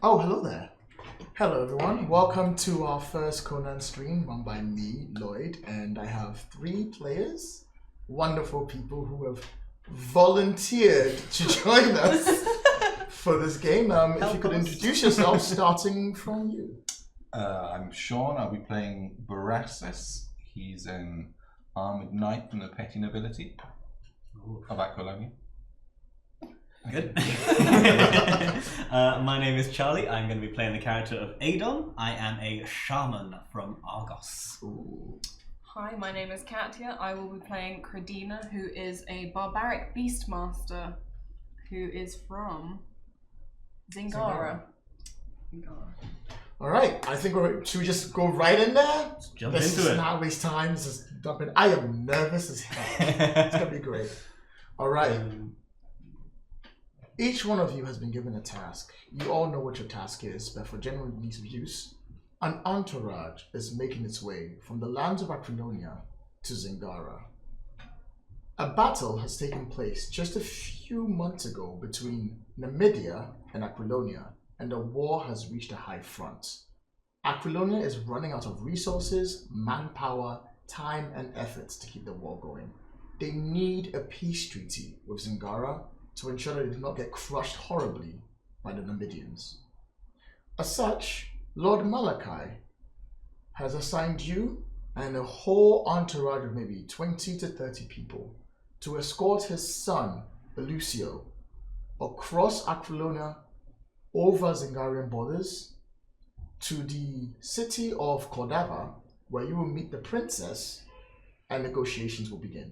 Oh, hello there. Hello, everyone. Welcome to our first Conan stream run by me, Lloyd, and I have 3 players, wonderful people who have volunteered to join us for this game. If you could introduce yourself, starting from you. I'm Shaun. I'll be playing Barassus. He's an armored knight from the petty nobility of Aquilonia. Good. My name is Charlie. I'm going to be playing the character of Adon. I am a shaman from Argos. Ooh. Hi, my name is Katya. I will be playing Kordava, who is a barbaric beastmaster who is from Zingara. All right, I think should we just go right in there? Let's jump Let's into it. not waste time. Let's just jump in. I am nervous as hell. It's going to be great. All right. Each one of you has been given a task. You all know what your task is, but for general ease of use, an entourage is making its way from the lands of Aquilonia to Zingara. A battle has taken place just a few months ago between Numidia and Aquilonia, and the war has reached a high front. Aquilonia is running out of resources, manpower, time, and efforts to keep the war going. They need a peace treaty with Zingara to ensure that they do not get crushed horribly by the Numidians. As such, Lord Malachi has assigned you and a whole entourage of maybe 20 to 30 people to escort his son, Alucio, across Aquilonia, over Zingarian borders, to the city of Kordava, where you will meet the princess and negotiations will begin.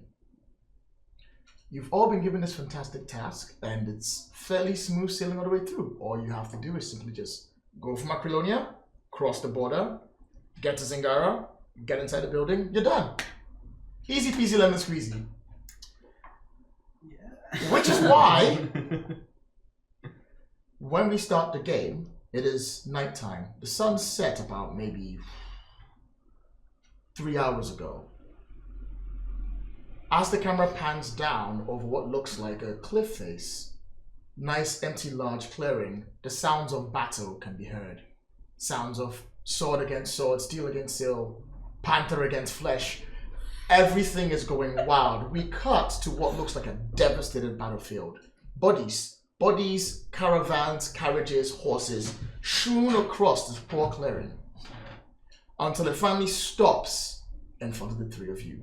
You've all been given this fantastic task, and it's fairly smooth sailing all the way through. All you have to do is simply just go from Aquilonia, cross the border, get to Zingara, get inside the building, you're done. Easy peasy lemon squeezy. Yeah. Which is why, when we start the game, it is nighttime. The sun set about maybe 3 hours ago. As the camera pans down over what looks like a cliff face, nice empty large clearing, the sounds of battle can be heard. Sounds of sword against sword, steel against steel, panther against flesh. Everything is going wild. We cut to what looks like a devastated battlefield. Bodies, caravans, carriages, horses, strewn across this poor clearing, until it finally stops in front of the 3 of you.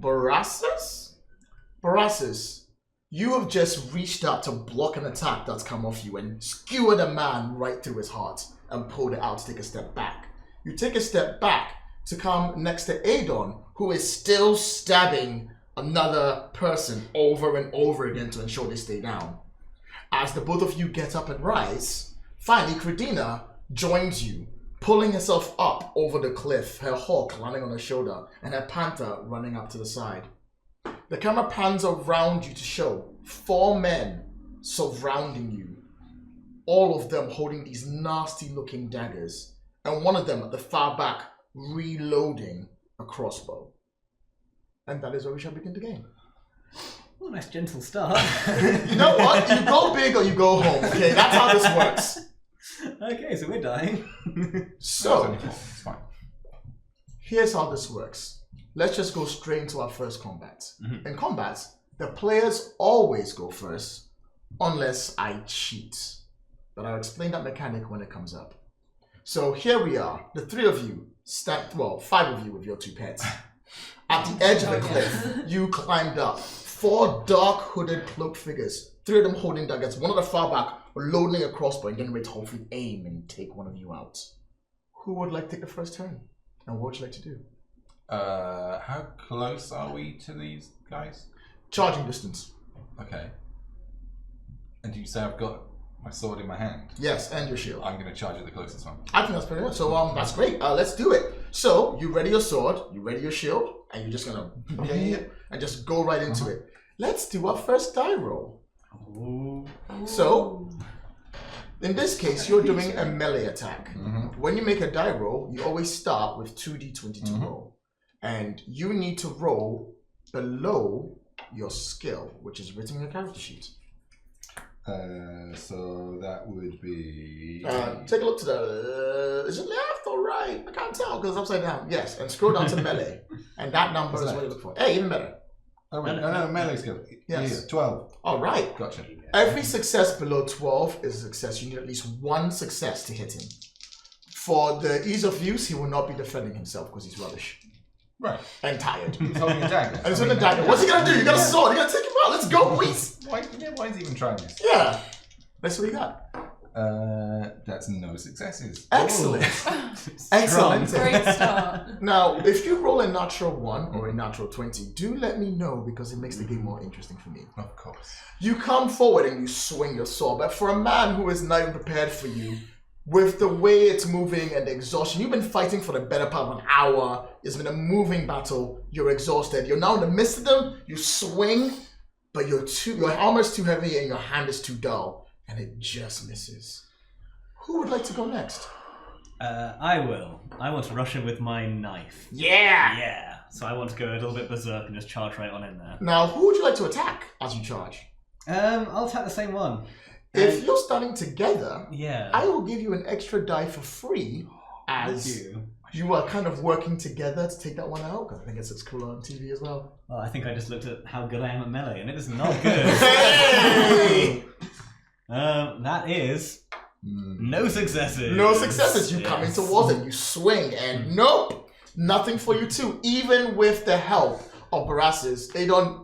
Barassus, you have just reached out to block an attack that's come off you and skewered a man right through his heart and pulled it out to take a step back. You take a step back to come next to Adon, who is still stabbing another person over and over again to ensure they stay down. As the both of you get up and rise, finally Kordava joins you, pulling herself up over the cliff, her hawk landing on her shoulder, and her panther running up to the side. The camera pans around you to show 4 men surrounding you, all of them holding these nasty-looking daggers, and one of them at the far back reloading a crossbow. And that is where we shall begin the game. What a nice gentle start. You know what? You go big or you go home, okay? That's how this works. Okay, so we're dying. So, It's fine. here's how this works. Let's just go straight into our first combat. Mm-hmm. In combat, the players always go first, unless I cheat. But I'll explain that mechanic when it comes up. So here we are, the 3 of you, 5 of you with your 2 pets. At the edge of the cliff, you climbed up. 4 dark hooded cloaked figures, 3 of them holding daggers, one at the far back, loading a crossbow and getting ready to hopefully aim and take one of you out. Who would like to take the first turn? And what would you like to do? How close are we to these guys? Charging distance. Okay. And you say I've got my sword in my hand? Yes, and your shield. I'm going to charge at the closest one. I think that's pretty much. So that's great. Let's do it. So you ready your sword, you ready your shield, and you're just gonna and just go right into it. Let's do our first die roll. Ooh. So in this case, you're doing a melee attack. Mm-hmm. When you make a die roll, you always start with 2d22 roll, and you need to roll below your skill, which is written in your character sheet. So that would be. Take a look to the. Is it left or right? I can't tell because it's upside down. Yes, and scroll down to melee, and that number is what you look for. Hey, even better. Oh wait, no, melee skill. Yes. Yeah, 12. All right. Gotcha. Every success below 12 is a success. You need at least one success to hit him. For the ease of use, he will not be defending himself because he's rubbish. Right. And tired. He's holding a dagger. And he's holding a dagger. What's he gonna do? You got a sword. You gotta take him out. Let's go, please. Why is he even trying this? Yeah. That's what he got. That's no successes. Excellent. Excellent. Great start. Now, if you roll a natural 1 or a natural 20, do let me know because it makes the game more interesting for me. Of course. You come forward and you swing your sword, but for a man who is not even prepared for you, with the way it's moving and the exhaustion, you've been fighting for the better part of an hour. It's been a moving battle. You're exhausted. You're now in the midst of them. You swing, but your armor's too heavy and your hand is too dull, and it just misses. Who would like to go next? I will. I want to rush in with my knife. Yeah. Yeah. So I want to go a little bit berserk and just charge right on in there. Now, who would you like to attack as you charge? I'll attack the same one. If you're standing together, Yeah. I will give you an extra die for free as you are kind of working together to take that one out, because I think it's cool on TV as well. Well, I think I just looked at how good I am at melee, and it is not good. Hey! That is no successes. No successes. You Yes. come in towards it, you swing, and nope, nothing for you too. Even with the help of Barassus, they don't.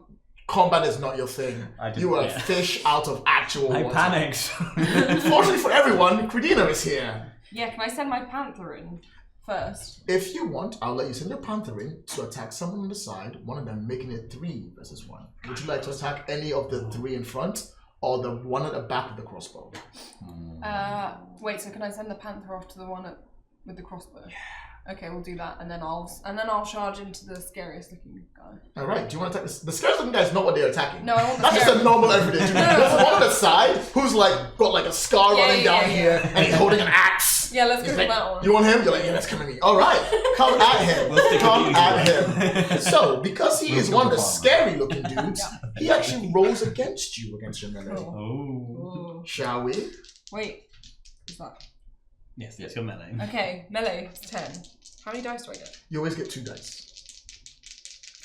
Combat is not your thing. You are a fish out of actual I water. panicked. Unfortunately for everyone, Kordina is here. Yeah, can I send my panther in first? If you want, I'll let you send your panther in to attack someone on the side, one of them making it 3 versus 1. Would you like to attack any of the 3 in front or the one at the back of the crossbow? Wait, so can I send the panther off to the one with the crossbow? Okay, we'll do that, and then I'll charge into the scariest looking guy. All right. Do you want to attack this? The scariest looking guy is not what they're attacking. No, I want the That's just a normal everyday dude. There's one on the side who's like got like a scar running down here, and he's holding an axe. Yeah, let's go He's for like, that one. You want him? You're like, yeah, let's come at me. All right, come at him. We'll stick Come with at you. him. So, because he is one of the farmer. scary looking dudes, he actually rolls against you against your melee. Oh. Ooh. Shall we? Wait, is that? Yes, it's your melee. Okay, melee is 10. How many dice do I get? You always get 2 dice.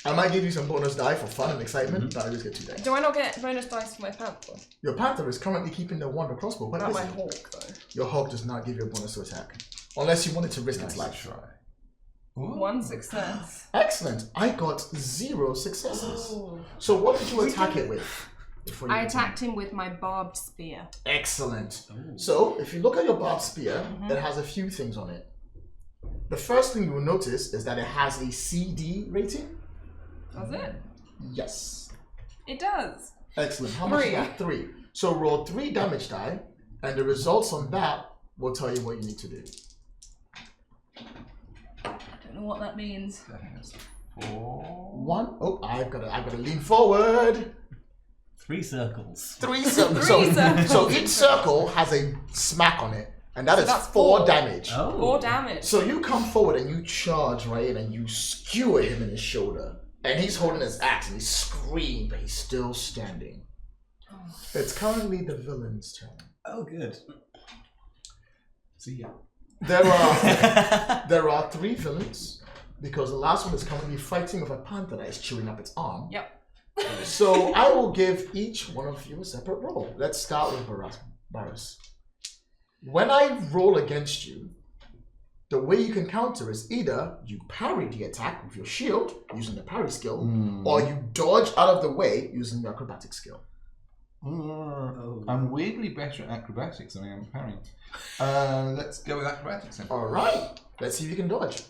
I might give you some bonus die for fun and excitement, but I always get 2 dice. Do I not get bonus dice for my panther? Your panther is currently keeping the 1 crossbow. What What about is my it? hawk though? Your hawk does not give you a bonus to attack. Unless you wanted to risk its life. Try. 1 success. Excellent. I got 0 successes. Ooh. So what did you attack it with? before you I continue? attacked him with my barbed spear. Excellent. Ooh. So if you look at your barbed spear, it has a few things on it. The first thing you will notice is that it has a CD rating. Does it? Yes. It does. Excellent. How much is 3. that? 3. So roll 3 damage die, and the results on that will tell you what you need to do. I don't know what that means. I think it's 4. 1. Oh, I've got to lean forward. 3 circles. 3 circles. Three circles. So each circle has a smack on it, and that is that's 4 4. damage. Oh. 4 damage. So you come forward and you charge right in and you skewer him in his shoulder. And he's holding his axe and he's screaming, but he's still standing. It's currently the villain's turn. Oh, good. See ya. There are 3 villains, because the last one is currently fighting with a panther that is chewing up its arm. Yep. So I will give each one of you a separate roll. Let's start with Barras. When I roll against you, the way you can counter is either you parry the attack with your shield using the parry skill, or you dodge out of the way using the acrobatic skill. I'm weirdly better at acrobatics than I am parrying. Let's go with acrobatics then. All right, let's see if you can dodge.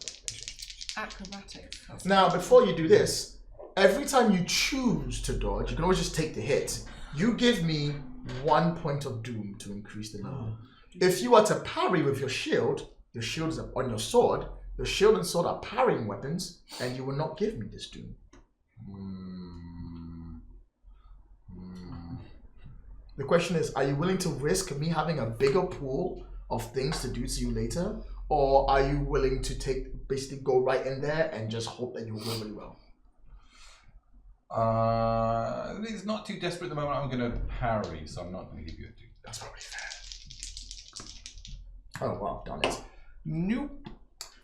Acrobatics. That's Now, before you do this, every time you choose to dodge, you can always just take the hit. You give me 1 point of doom to increase the number. If you are to parry with your shield is up on your sword. The shield and sword are parrying weapons, and you will not give me this doom. The question is, are you willing to risk me having a bigger pool of things to do to you later? Or are you willing to basically go right in there and just hope that you roll really well? It's not too desperate at the moment. I'm going to parry, so I'm not going to give you a 2. That's probably fair. Oh wow, darn it. Nope.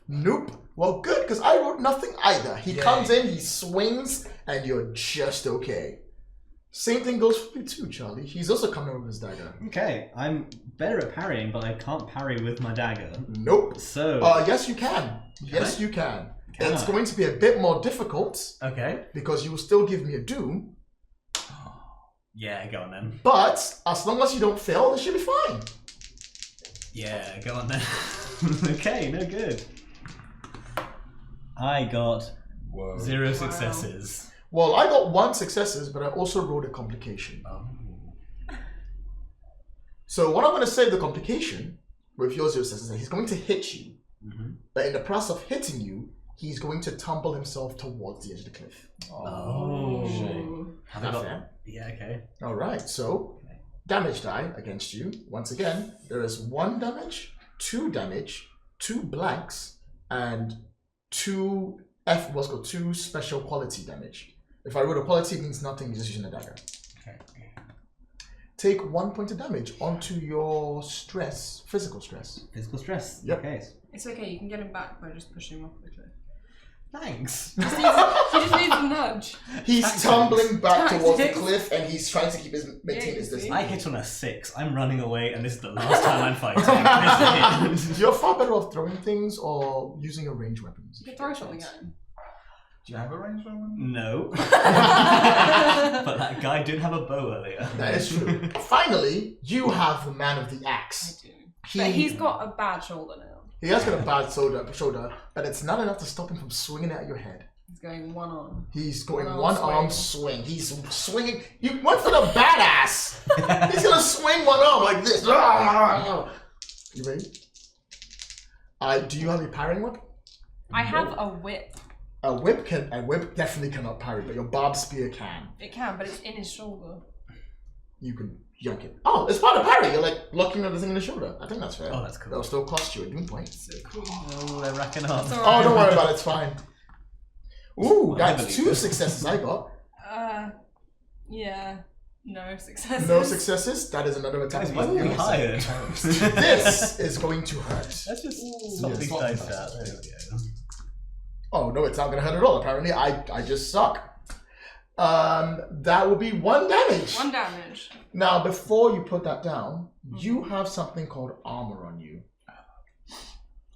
Nope. Well, good, because I wrote nothing either. He Yay. comes in, he swings, and you're just okay. Same thing goes for you too, Charlie. He's also coming with his dagger. Okay, I'm better at parrying, but I can't parry with my dagger. Nope. So. Yes, you can. Yes, you can. Can It's I? going to be a bit more difficult Okay. because you will still give me a doom, Yeah, go on then. but as long as you don't fail, it should be fine. Yeah, go on then. Okay, no good. I got Whoa. 0 successes. Well, I got 1 successes, but I also rolled a complication. Oh. So what I'm going to say the complication with your 0 successes is that he's going to hit you, but in the process of hitting you, he's going to tumble himself towards the edge of the cliff. Oh. Ooh. Have I Not got fair. Yeah, okay. All right, so damage die against you. Once again, there is 1 damage, 2 damage, 2 blanks, and 2 2 special quality damage. If I roll a quality, it means nothing. You're just using a dagger. Okay. Take 1 point of damage onto your stress, physical stress. Physical stress. Yep. Okay. It's okay, you can get him back by just pushing him off the cliff. Thanks. He just needs a nudge. He's Tactics. tumbling back towards the Tactics. cliff, and he's trying to keep maintain his you see? distance. I hit on a 6. I'm running away, and this is the last time I'm fighting. This is it. You're far better off throwing things or using a ranged weapons. You can throw something at him. Do you have a range one? No. But that guy did have a bow earlier. That is true. Finally, you have the man of the axe. I do. But he's got a bad shoulder now. He has got a bad shoulder, but it's not enough to stop him from swinging it at your head. He's going one arm. He's going One one arm arm swing. He's swinging. You went for the badass. He's gonna swing one arm like this. You ready? Do you have a parrying whip? I have a whip. A whip definitely cannot parry, but your barbed spear can. It can, but it's in his shoulder. You can yank it. Oh, it's part of parry. You're like blocking the thing in the shoulder. I think that's fair. Oh, that's cool. That'll still cost you a doom point. So cool. Oh, they're racking up. It's Oh, alright. don't worry about it. It's fine. Ooh, Well, I that's believe 2 it. successes I got. Yeah. No successes. No successes. That is another attack. Guys, why were we hired? This is going to hurt. Let's just swap Yes. these dice out. There we go. Oh no, it's not gonna hurt at all. Apparently, I just suck. That will be 1 damage. 1 damage. Now, before you put that down, you have something called armor on you.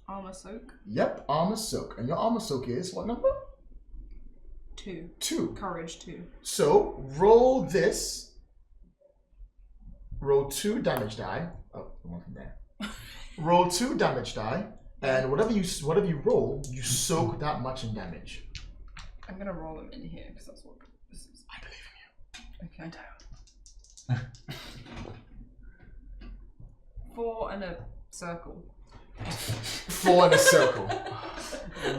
Armor soak. Yep, armor soak, and your armor soak is what number? 2. 2. Courage 2. So roll this. Roll 2 damage die. Oh, the one from there. Roll 2 damage die, and whatever you roll, you soak that much in damage. I'm gonna roll them in here because that's what this is. I believe Okay. 4 and a circle. in you. 4 in a circle.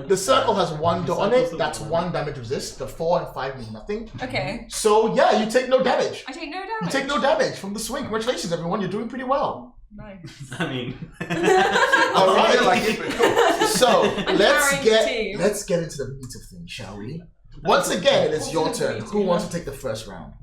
The circle has 1 dot on it. That's 1 damage resist. The 4 and 5 mean nothing. Okay. So yeah, you take no damage. I take no You damage. take no damage from the swing. Congratulations, everyone. You're doing pretty well. Nice. I mean, All I feel right. like it, but cool. So carrying the team. let's get into the meat of things, shall we? Once again, it's your turn. Who wants to take the first round?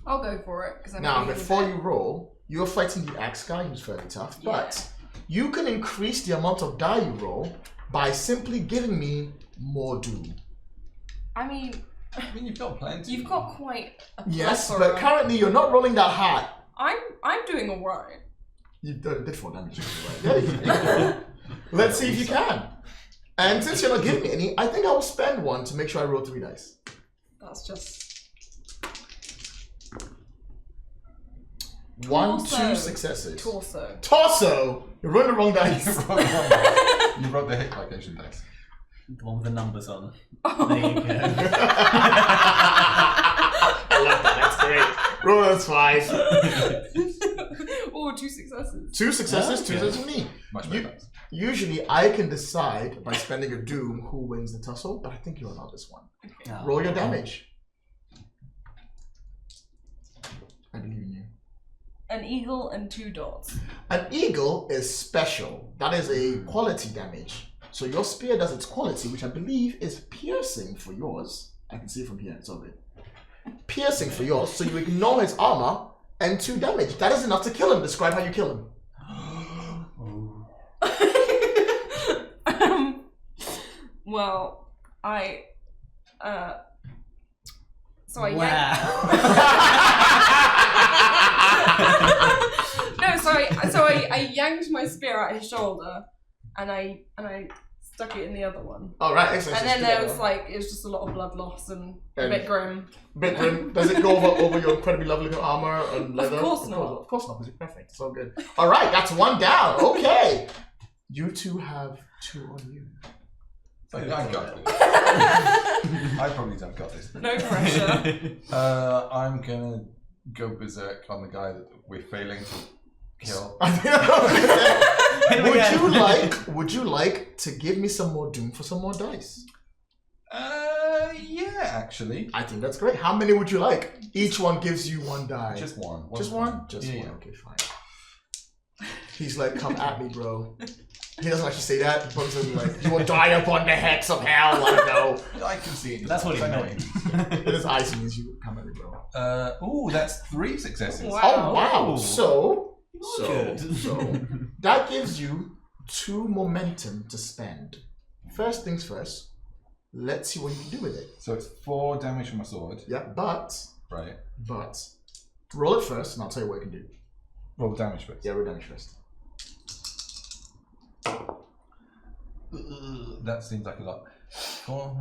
I'll go for it because I'm Now, feeling a before bit- you roll, you're fighting the axe guy, who's fairly tough, but you can increase the amount of die you roll by simply giving me more doom. I mean, I mean, you've got plenty. you've got quite a Yes, plethora. but currently you're not rolling that high. I'm doing alright. You did 4 damage. Right? Yeah, you can go. Let's see if you can. And since you're not giving me any, I think I will spend 1 to make sure I roll 3 dice. That's just 1, Torso. 2 successes. torso. Torso! You're rolling the wrong dice. You wrote the hit location dice. the one with the numbers on. Oh. There you go. I love that. That's great. Roll that's 5. Oh, 2 successes. 2 successes, 2 Okay. successes for me. Much You- better dice. Usually I can decide by spending a doom who wins the tussle, but I think you're allowed this one. Oh. Roll your damage. I believe in you. An eagle and 2 dots. An eagle is special. That is a quality damage. So your spear does its quality, which I believe is piercing for yours. I can see it from here. It's all good. Piercing for yours, so you ignore his armor and 2 damage. That is enough to kill him. Describe how you kill him. Well, so I I yanked my spear out his shoulder, and I stuck it in the other one. All right, excellent. And then there was it was just a lot of blood loss and a bit grim. Bit grim. Does it go over your incredibly lovely armor and leather? Of course not. Of course not. Because you're perfect. It's all good. All right, that's 1 down. Okay. You 2 have 2 on you. I got this. I probably don't got this. No pressure. I'm gonna go berserk on the guy that we're failing to kill. Would you like to give me some more doom for some more dice? Yeah, actually. I think that's great. How many would you like? Each one gives you 1 die. Just one. Just one? Just one. Okay, fine. He's like, come at me, bro. He doesn't actually say that, but he's like, you will die upon the hex of hell, I know. I can see it. That's what he meant. In his eyes, he means you come at me, bro. Ooh, that's 3 successes. Wow. Oh, wow. Ooh. So, Good. that gives you 2 momentum to spend. First things first, let's see what you can do with it. So it's 4 damage from my sword. Yeah, but roll it first, and I'll tell you what you can do. Roll damage first. Yeah, roll damage first. That seems like a lot. 4,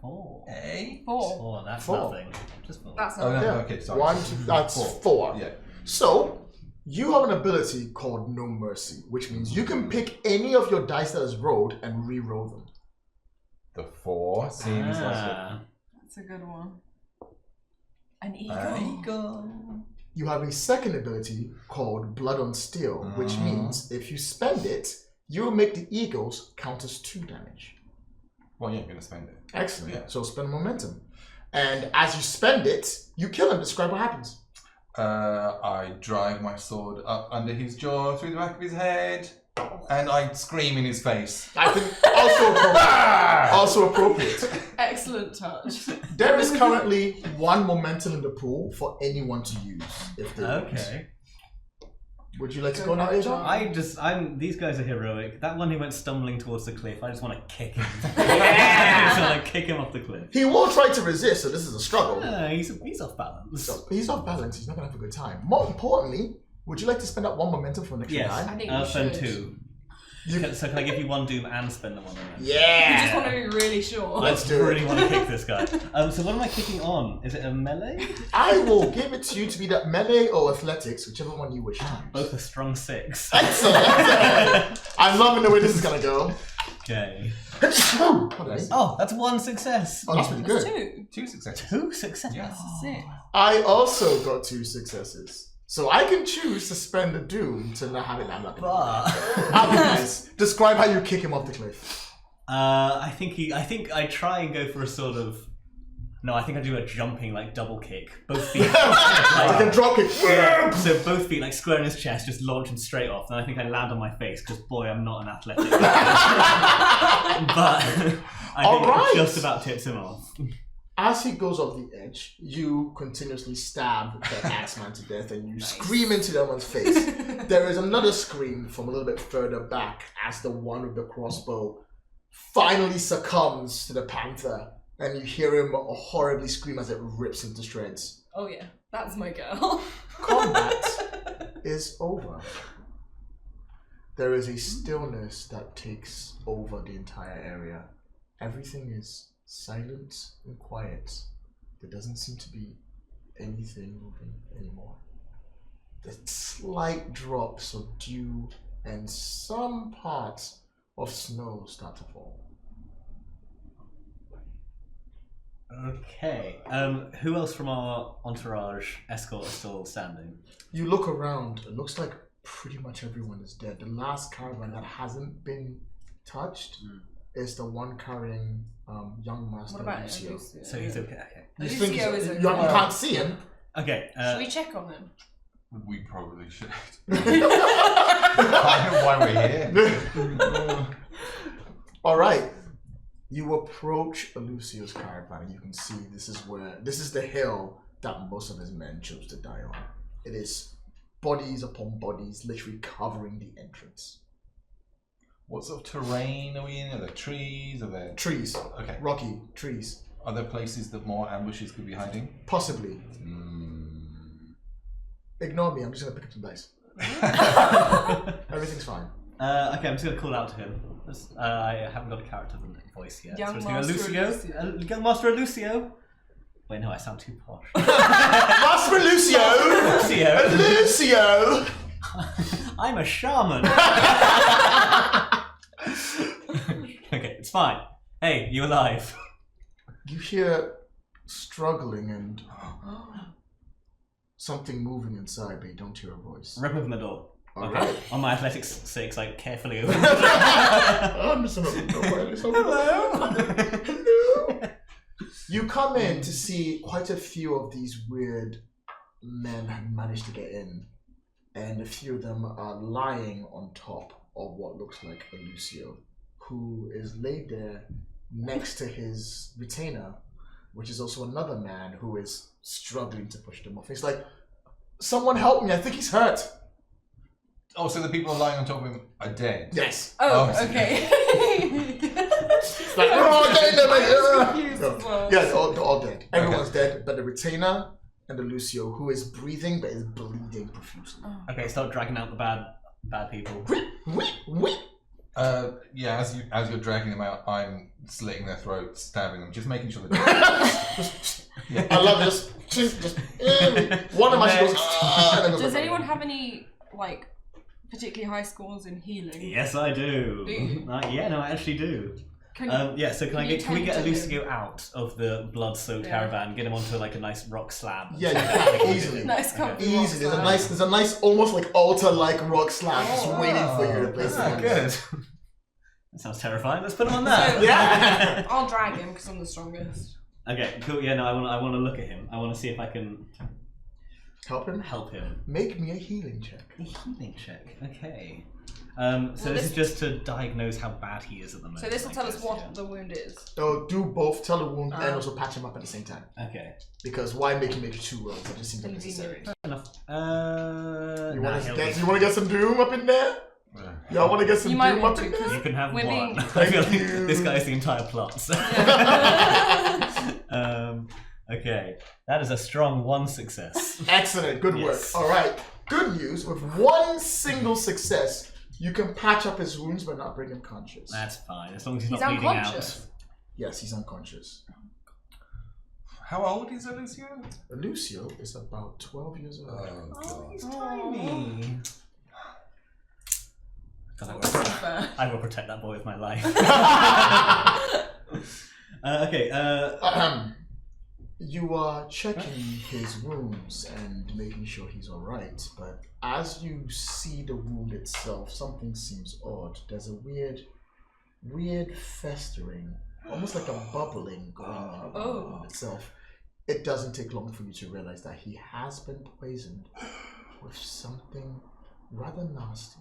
4. 8. 4. Oh, that's 4. nothing. Just 4. That's Oh, not no, Yeah. okay, sorry. 1, 2, that's 4. Yeah. So, you have an ability called No Mercy, which means you can pick any of your dice that is rolled and re-roll them. The 4 seems like That's a good one. An eagle. You have a second ability called Blood on Steel, which means if you spend it, you will make the eagles count as 2 damage. Well, yeah, I'm going to spend it. Excellent. Yeah. So spend momentum. And as you spend it, you kill him. Describe what happens. I drive my sword up under his jaw, through the back of his head, and I scream in his face. I think also appropriate. Excellent touch. There is currently 1 momentum in the pool for anyone to use. If they want. Okay. Would you like to go now, Adrian? These guys are heroic. That one who went stumbling towards the cliff, I just want to kick him. I just want to kick him off the cliff. He will try to resist, so this is a struggle. He's off balance. So he's off balance. He's not going to have a good time. More importantly, would you like to spend that 1 momentum for an extra Yes, die? I think I'll we spend should. 2. So can I give you 1 doom and spend the 1 momentum? Yeah. You just want to be really sure. Let's do I really it. want to kick this guy. So what am I kicking on? Is it a melee? I will give it to you to be that melee or athletics, whichever one you wish to use. Both a strong 6. Excellent. I'm loving the way this is going to go. Okay. Oh, Oh, that's 1 success. that's pretty That's good. 2. 2 successes. 2 successes. Yeah. Sick. I also got 2 successes. So I can choose to spend the doom to not have it. I'm not going But to. I'll be nice. Describe how you kick him off the cliff. I think I try and go for a sort of. No, I think I do a jumping double kick. Both feet. Like a drop kick. Yeah, so both feet square in his chest, just launch him straight off. And I think I land on my face because boy, I'm not an athletic. But I think it just about tips him off. As he goes off the edge, you continuously stab the axeman to death and you scream into that one's face. There is another scream from a little bit further back as the one with the crossbow finally succumbs to the panther and you hear him horribly scream as it rips into shreds. Oh yeah, that's my girl. Combat is over. There is a stillness that takes over the entire area. Everything is silent and quiet. There doesn't seem to be anything moving anymore. The slight drops of dew and some parts of snow start to fall. Okay. Who else from our entourage escort is still standing? You look around, it looks like pretty much everyone is dead. The last caravan that hasn't been touched is the one carrying young master What about Alucio. Alucio? So he's okay. You think Alucio is you can't see him? Okay. Should we check on him? We probably should. I know why we're here. All right. You approach Alucio's caravan, and you can see this is the hill that most of his men chose to die on. It is bodies upon bodies, literally covering the entrance. What sort of terrain are we in? Are there trees? Are there Trees. Okay. Rocky trees. Are there places that more ambushes could be hiding? Possibly. Ignore me. I'm just gonna pick up some dice. Everything's fine. Okay, I'm just gonna call out to him. I haven't got a character voice yet. Young so Master Alucio. Young Master Alucio. Wait, no, I sound too posh. Master Lucio! Lucio! I'm a shaman. Okay, it's fine. Hey, you alive? You hear struggling and something moving inside, but you don't hear a voice. Rip open the door. All Okay. right. On my athletics sake, like carefully open. I'm just gonna open the door. Hello. You come in to see quite a few of these weird men have managed to get in, and a few of them are lying on top of what looks like Alucio, who is laid there next to his retainer, which is also another man who is struggling to push them off. He's like, "Someone help me! I think he's hurt." Oh, so the people lying on top of him are dead? Yes. Oh, Oh, okay. It's like, oh, confused as well. yeah, they're all dead. Everyone's dead, but the retainer and the Lucio, who is breathing but is bleeding profusely. Okay, start dragging out the bad people. Yeah, as you're dragging them out, I'm slitting their throats, stabbing them, just making sure they're dead. Yeah. I love this. Just one of my goes. And then Does anyone have any particularly high scores in healing? Yes, I do. Do you? Yeah, no, I actually do. Can Yeah, so can we you get tend to Alucio out of the blood-soaked Yeah. caravan, get him onto like a nice rock slab? Yeah, you can easily. Nice comfy rock Easy. There's slab. a nice, almost like altar-like rock slab just waiting for you to place Ah, it. good. That sounds terrifying. Let's put him on that. So, Yeah. I'll drag him because I'm the strongest. Okay, cool. Yeah, no, I want to look at him. I want to see if I can Help him. help him. Make me a healing check. A healing check. Okay. So this is just to diagnose how bad he is at the moment. So this will I tell us guess, what yeah. the wound is. So do both tell the wound and also patch him up at the same time. Okay. Because why make him make 2 rolls? That just seems unnecessary. Fair enough. You nah, want he'll to be- get some doom up in there? Y'all want to get some You might doom want up in to, there? You can have We're one. being- I feel like you. this guy's the entire plot. So. Okay, that is a strong 1 success. Excellent, good work. Yes. All right, good news. With 1 single success, you can patch up his wounds but not bring him conscious. That's fine, as long as he's He's not bleeding unconscious. Yes, he's unconscious. How old is Alucio? Lucio is about 12 years old. out. God. He's tiny. God, Fair. I will protect that boy with my life. Okay. You are checking his wounds and making sure he's alright, but as you see the wound itself, something seems odd. There's a weird festering, almost like a bubbling going on in the wound itself. It doesn't take long for you to realize that he has been poisoned with something rather nasty.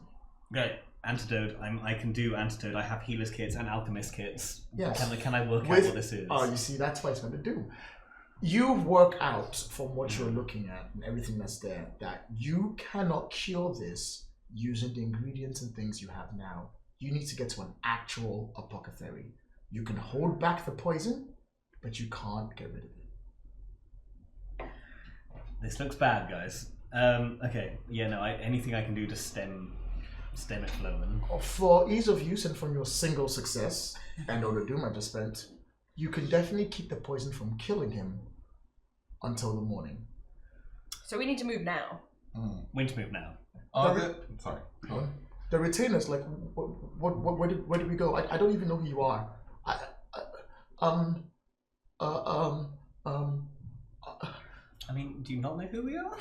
Great. Antidote. I can do antidote. I have healer's kits and alchemist kits. Yes. Can I work out With- what this is? Oh, you see, that's what it's going to do. You work out from what you're looking at and everything that's there that you cannot cure this using the ingredients and things you have now. You need to get to an actual apothecary. You can hold back the poison, but you can't get rid of it. This looks bad, guys. Okay. Yeah. No. Anything I can do to stem it flowing. For ease of use and from your single success and all the doom I just spent, you can definitely keep the poison from killing him until the morning. So we need to move now. We need to move now. Sorry. The retainers, like, where did we go? I don't even know who you are. I mean, do you not know who we are?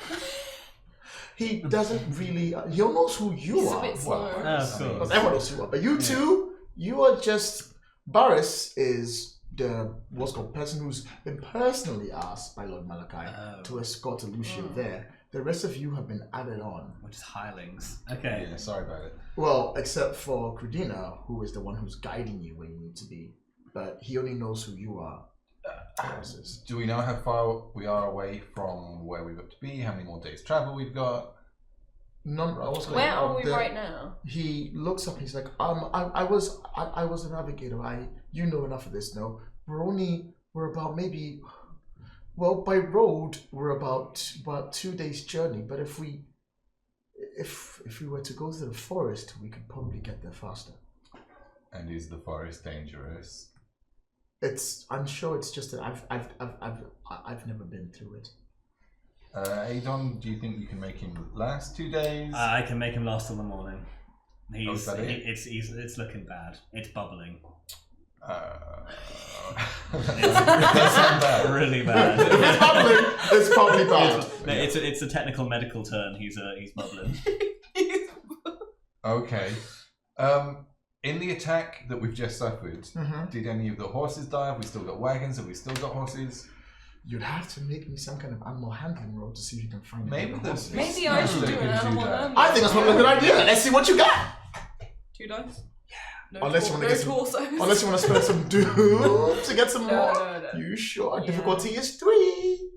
He doesn't really. He knows who you He's a are. bit slow. Because Of course. everyone knows who you are. But you two, you are just. Baris is the what's called person who's been personally asked by Lord Malachi to escort Alucio there. The rest of you have been added on. We're just hirelings. Okay. Yeah, sorry about it. Well, except for Kordina, who is the one who's guiding you where you need to be. But he only knows who you are. Do we know how far we are away from where we've got to be? How many more days travel we've got? None. Where are we right now? He looks up. He's like, I was a navigator. You know enough of this. No, we're about maybe. Well, by road we're about 2 days journey. But if we were to go through the forest, we could probably get there faster. And is the forest dangerous? I'm sure it's just that I've never been through it. Adon, do you think you can make him last 2 days? I can make him last till the morning. Is that it? It's looking bad. It's bubbling. That's not bad. Really bad. If it's bubbling, it's probably bad. It's a technical medical term. He's bubbling. Okay. In the attack that we've just suffered, did any of the horses die? Have we still got wagons? Have we still got horses? You'd have to make me some kind of animal handling roll to see if you can find Maybe any there's- horses. Maybe I should do an animal handling. I think that's probably a good idea. Let's see what you got. 2 dice? Yeah. Unless you want to get some, torsos. unless you want to spend some doom to get some more. No. You sure? Yeah. Difficulty is 3.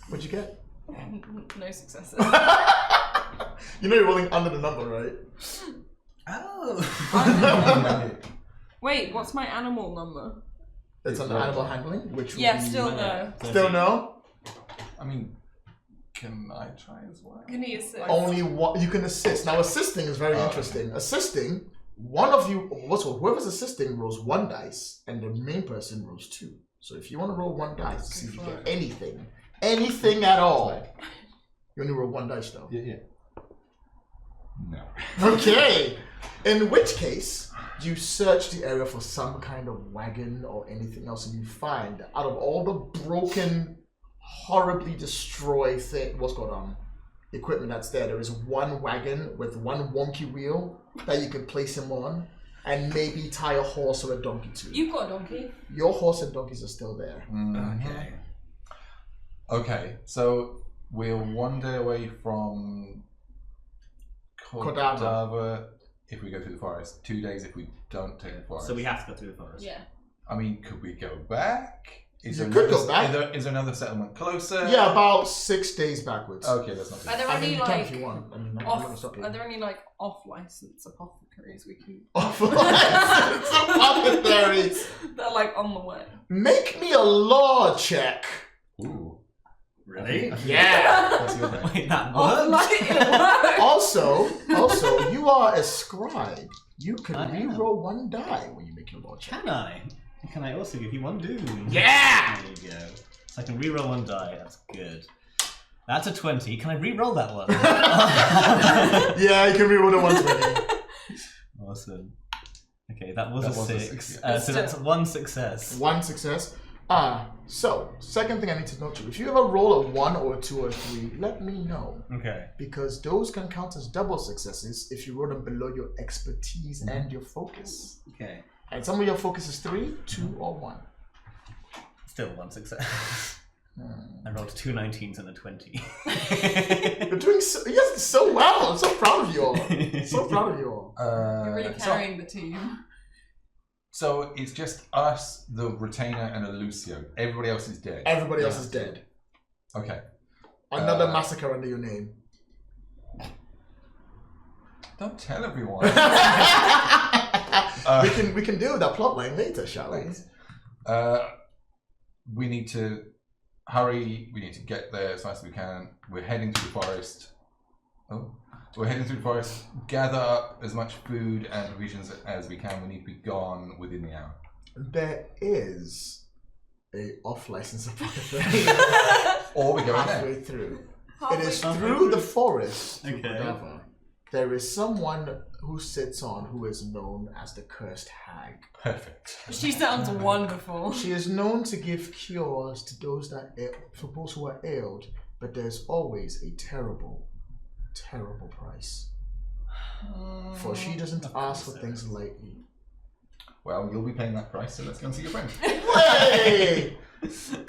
What'd you get? No successes. You know you're rolling under the number, right? Oh. Wait, what's my animal number? It's under animal handling, which would Yeah, be- still no. Still no? I mean, can I try as well? Can he assist? Only one. You can assist. Now, assisting is very interesting. Assisting, one of you, whoever's assisting rolls 1 dice, and the main person rolls 2. So if you want to roll 1 dice to see if you get anything at all, you only roll 1 dice though. Yeah. No. Okay. In which case, you search the area for some kind of wagon or anything else, and you find that out of all the broken, horribly destroyed equipment that's there is 1 wagon with 1 wonky wheel that you can place him on, and maybe tie a horse or a donkey to. You've got a donkey. Your horse and donkeys are still there. Okay. Okay, so we're 1 day away from Kordava if we go through the forest. 2 days if we don't take the forest. So we have to go through the forest. Yeah. I mean, could we go back? You could go back. Is there another settlement closer? Yeah, about 6 days backwards. Okay, that's not too Are bad. there I mean, any you can like if you want. I mean, I'm off? gonna stop you. Are there any like off-license apothecaries we can? Off-license apothecaries. They're like on the way. Make me a law check. Ooh. Really? Yeah. What's your name? Wait, that Oh, works? like it works. Also, you are a scribe. You can I am. re-roll 1 die when you make your law check. Can I? Can I also give you 1 doom? Yeah! There you go. So I can re-roll 1 die. That's good. That's a 20. Can I re-roll that one? Yeah, you can re-roll the 120. Awesome. Okay, that was That a was a 6. six, So that's 1 success. 1 success. So, second thing I need to note you. If you ever roll a 1 or a 2 or a 3, let me know. Okay. Because those can count as double successes if you roll them below your expertise and your focus. Okay. And some of your focus is 3, 2, or 1. Still 1 success. I rolled 2 19s and a 20. You're doing so well. I'm so proud of you all. So proud of you all. You're really carrying the team. So it's just us, the retainer, and Alucio. Everybody else is dead. Everybody else is dead. Okay. Another massacre under your name. Don't tell everyone. We can deal with that plot line later, shall we? We need to hurry. We need to get there as fast as we can. We're heading through the forest. We're heading through the forest. Gather up as much food and provisions as we can. We need to be gone within the hour. There is a off-license apothecary Or we go in halfway there. through. Halfway It is through. through the forest to Okay. Kordava. There is someone who sits on who is known as the Cursed Hag. Perfect. She sounds wonderful. She is known to give cures to those for those who are ailed, but there's always a terrible, terrible price. For she doesn't ask for things lightly. Well, you'll be paying that price, so let's go and see your friend. Hey!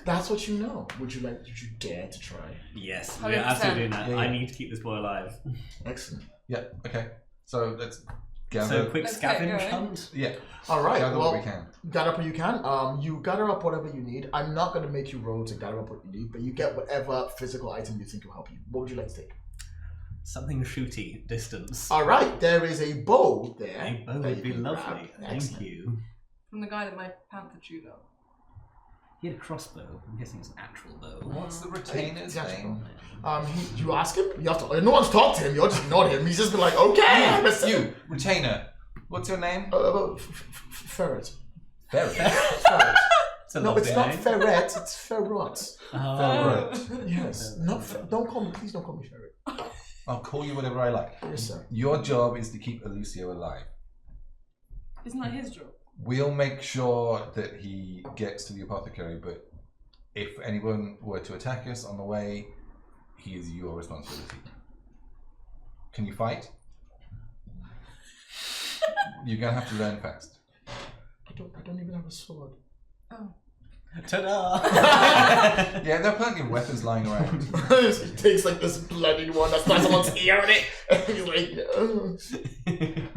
That's what you know. Would you dare to try? Yes, 100%. we're absolutely doing that. Yeah, I yeah. need to keep this boy alive. Excellent. Yeah, okay. So let's gather. So quick Let's get scavenge going. hunt. Yeah, All right. gather well, what we can. gather up what you can. You gather up whatever you need. I'm not going to make you roll to gather up what you need, but you get whatever physical item you think will help you. What would you like to take? Something shooty, distance. All right. There is a bow there. A bow that would you be can lovely. grab. Thank Excellent. you. From the guy that my panther chewed up. He had a crossbow. I'm guessing it's an actual bow. What's the retainer's name? You ask him. You have to. No one's talked to him. You're just nod him. He's just been like, okay, Mr. You, retainer. What's your name? Ferret. Ferret. Ferret. It's a No, lovely it's not name. ferret. It's ferret. Ferret. Yes. Not. Don't call me. Please don't call me ferret. I'll call you whatever I like. Yes, sir. Your job is to keep Alucio alive. Isn't that his job? We'll make sure that he gets to the apothecary, but if anyone were to attack us on the way, he is your responsibility. Can you fight? You're gonna have to learn fast. I don't even have a sword. Oh. Ta-da! Yeah, there are plenty of weapons lying around. He takes like this bloody one that's not someone's ear in it. And he's like, ugh.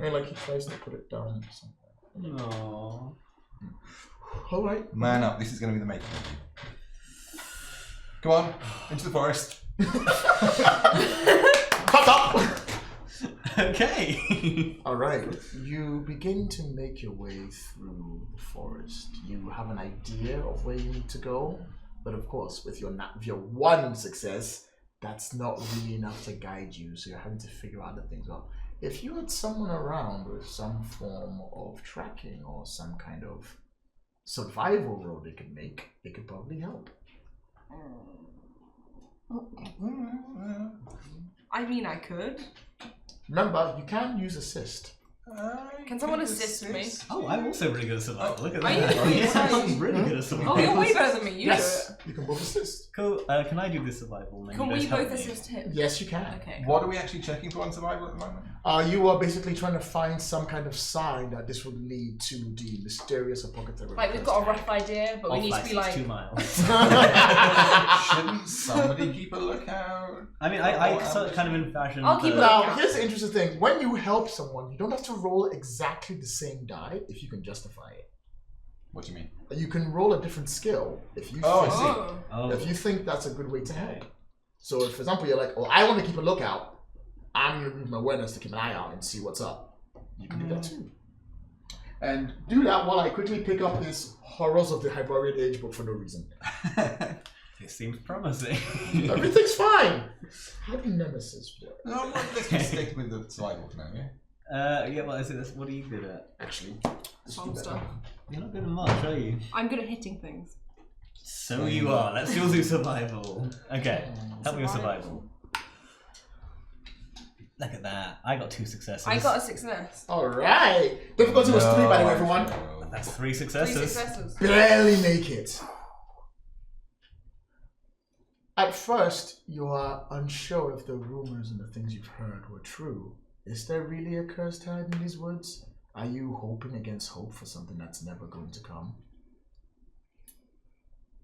And like he tries to put it down or something. Aww. All right. Man up, this is gonna be the making of you. Go on, into the forest. Fuck up. Okay. All right. You begin to make your way through the forest. You have an idea of where you need to go, but of course, with your one success, that's not really enough to guide you. So you're having to figure out the things. Well, if you had someone around with some form of tracking or some kind of survival road they could make, it could probably help. I mean, I could. Remember, you can use assist. Can someone assist me? Oh, I'm also really good at survival. Look at Are that. you? Yes, Are you? I'm really good at survival. Oh, you're way better than me. You Yes, you can both assist. Cool. Can I do this survival? do Maybe it. Can we help both me? assist him? Yes, you can. Okay. What are we actually checking for on survival at the moment? You are basically trying to find some kind of sign that this would lead to the mysterious apothecary. Like we've got a rough idea, but we Off need to like be like. 2 miles. Shouldn't somebody keep a lookout? I mean, I sort of kind of in fashion. I'll keep the- it Now, Yeah. here's the interesting thing. When you help someone, you don't have to roll exactly the same die if you can justify it. What do you mean? You can roll a different skill if you Oh, I think, see. Oh. Oh. if you think that's a good way to help. So, if, for example, you're like, "Oh, I want to keep a lookout. I'm going to use my awareness to keep an eye out and see what's up." You can do that too. And do that while I quickly pick up this Horrors of the Hyborian Age book for no reason. This seems promising. Everything's fine. How do nemesis work? No, well, let's just stick with the survival for now, yeah? Yeah, well, what are you good at? Actually, Fun stuff. You're not good at much, are you? I'm good at hitting things. So you are. Let's still do survival. Okay, help me with survival. Look at that. I got 2 successes. I got a success. all right. Difficulty was 3, by the way, everyone. No. That's 3 Three successes. successes. Barely make it. At first, you are unsure if the rumors and the things you've heard were true. Is there really a cursed herd in these woods? Are you hoping against hope for something that's never going to come?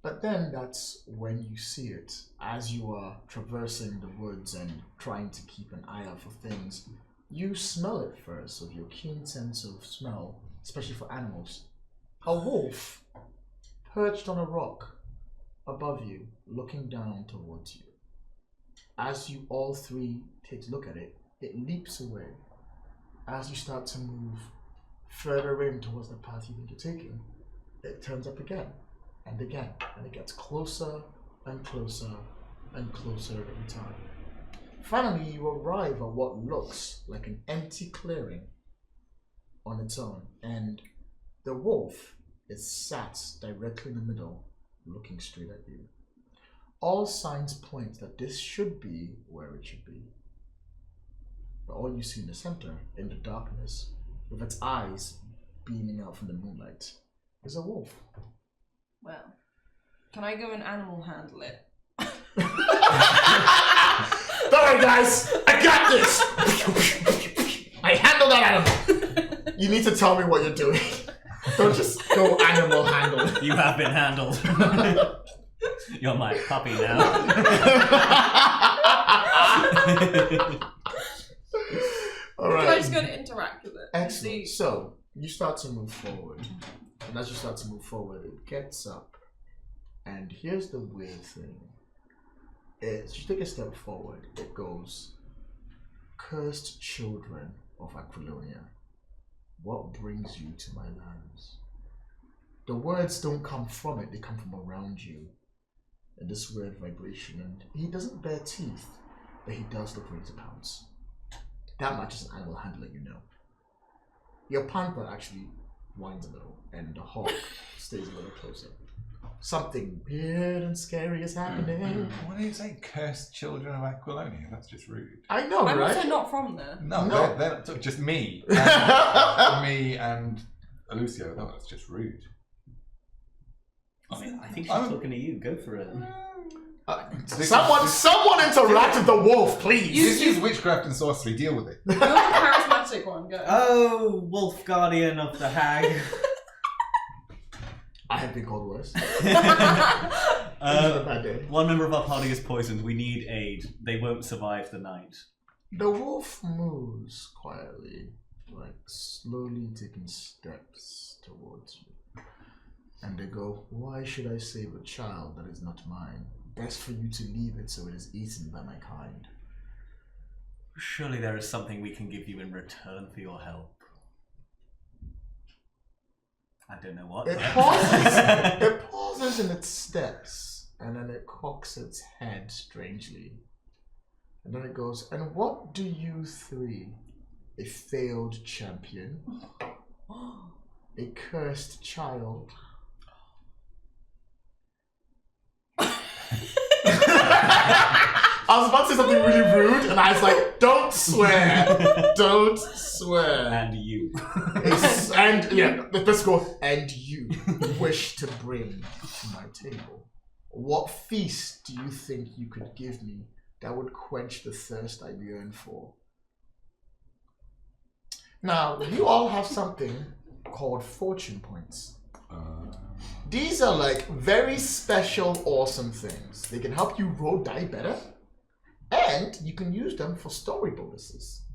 But then that's when you see it. As you are traversing the woods and trying to keep an eye out for things, you smell it first with your keen sense of smell, especially for animals. A wolf perched on a rock above you, looking down towards you. As you all 3 take a look at it, it leaps away. As you start to move further in towards the path you think you're taking, it turns up again and again, and it gets closer and closer and closer every time. Finally, you arrive at what looks like an empty clearing on its own, and the wolf is sat directly in the middle, looking straight at you. All signs point that this should be where it should be. But all you see in the center, in the darkness, with its eyes beaming out from the moonlight, is a wolf. Well, can I go and animal handle it? Alright guys, I got this! I handle that animal! You need to tell me what you're doing. Don't just go animal handle. You have been handled. You're my puppy now. All right. Can I just go to interact with it? Excellent. So you start to move forward, and as you start to move forward, it gets up. And here's the weird thing: as you take a step forward, it goes, "Cursed children of Aquilonia, what brings you to my lands?" The words don't come from it; they come from around you. And this weird vibration, and he doesn't bear teeth, but he does look ready to pounce. That much is an animal handler, you know. Your panther actually whines a little, and the hawk stays a little closer. Something weird and scary is happening. What do you say, cursed children of Aquilonia? That's just rude. I know, I'm right? also not from there. No, No. They're just me. Me and Alucio. No, that's just rude. I mean, I think she's talking to you. Go for it. Someone interact with the wolf, please. This is witchcraft and sorcery. Deal with it. You're the charismatic one, go. Oh, wolf guardian of the hag. I have been called worse. It's a bad day. One member of our party is poisoned. We need aid. They won't survive the night. The wolf moves quietly, like slowly taking steps towards you. And they go, "Why should I save a child that is not mine? Best for you to leave it so it is eaten by my kind." Surely there is something we can give you in return for your help. I don't know what. It pauses. It pauses in its steps, and then it cocks its head strangely. And then it goes, "And what do you three, a failed champion, a cursed child, I was about to say something really rude, and I was like, "Don't swear, don't swear." And you. And yeah, let's go. And you wish to bring to my table? What feast do you think you could give me that would quench the thirst I yearn for? Now, you all have something called fortune points. These are like very special, awesome things. They can help you roll die better, and you can use them for story bonuses.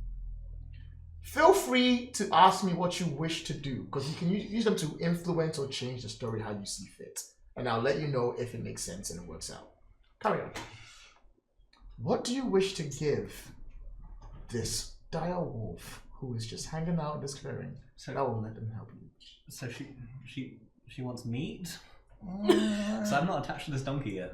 Feel free to ask me what you wish to do, because you can use them to influence or change the story how you see fit. And I'll let you know if it makes sense and it works out. Carry on. What do you wish to give this dire wolf who is just hanging out in this clearing that will let them help you? So she wants meat? So I'm not attached to this donkey yet.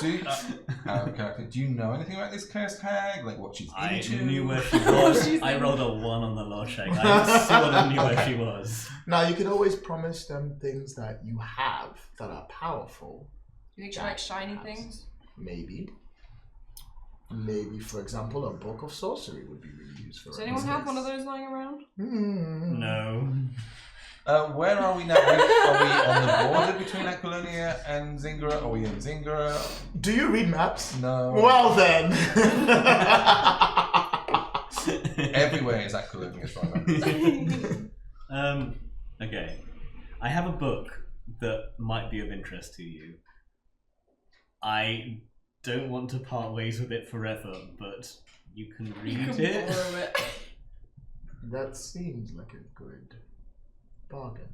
Do you know anything about this cursed hag? Like what she's I into? knew where she was. I rolled a 1 on the law check. I sort of knew where she was. Now, you can always promise them things that you have that are powerful. You think she likes shiny things? Maybe. Maybe, for example, a book of sorcery would be really useful. Does anyone have one of those lying around? No. Where are we now? Are we on the border between Aquilonia and Zingara? Are we in Zingara? Do you read maps? No. Well then. Everywhere is Aquilonia as far as I'm concerned. Okay. I have a book that might be of interest to you. I don't want to part ways with it forever, but you can read You can it. borrow it. That seems like a good bargain.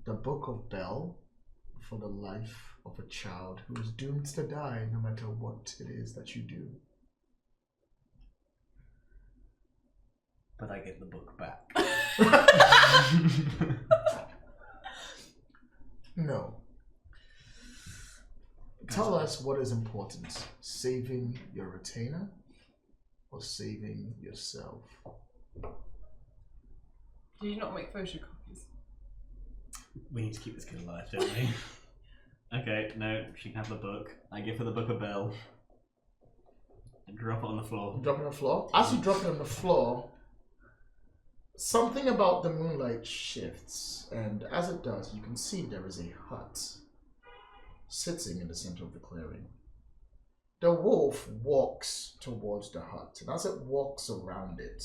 The Book of Bell for the life of a child who is doomed to die no matter what it is that you do. But I get the book back. No. Tell us what is important. Saving your retainer or saving yourself? Did you not make photocopies? We need to keep this kid alive, don't we? Okay, no, she can have the book. I give her the Book of Bell. And drop it on the floor. Drop it on the floor. As you drop it on the floor, something about the moonlight shifts, and as it does, you can see there is a hut sitting in the center of the clearing. The wolf walks towards the hut, and as it walks around it,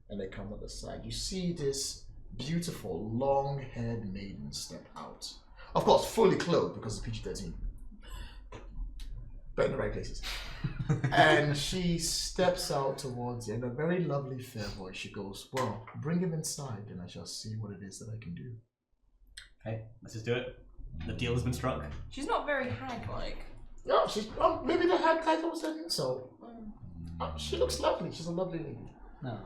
and they come on the side, you see this beautiful, long-haired maiden step out. Of course, fully clothed because it's PG-13. But in the right places. And she steps out towards you in a very lovely, fair voice. She goes, well, bring him inside and I shall see what it is that I can do. Okay, let's just do it. The deal has been struck. She's not very hag-like. No, she's maybe the hag title was an insult. She looks lovely. She's a lovely lady. No.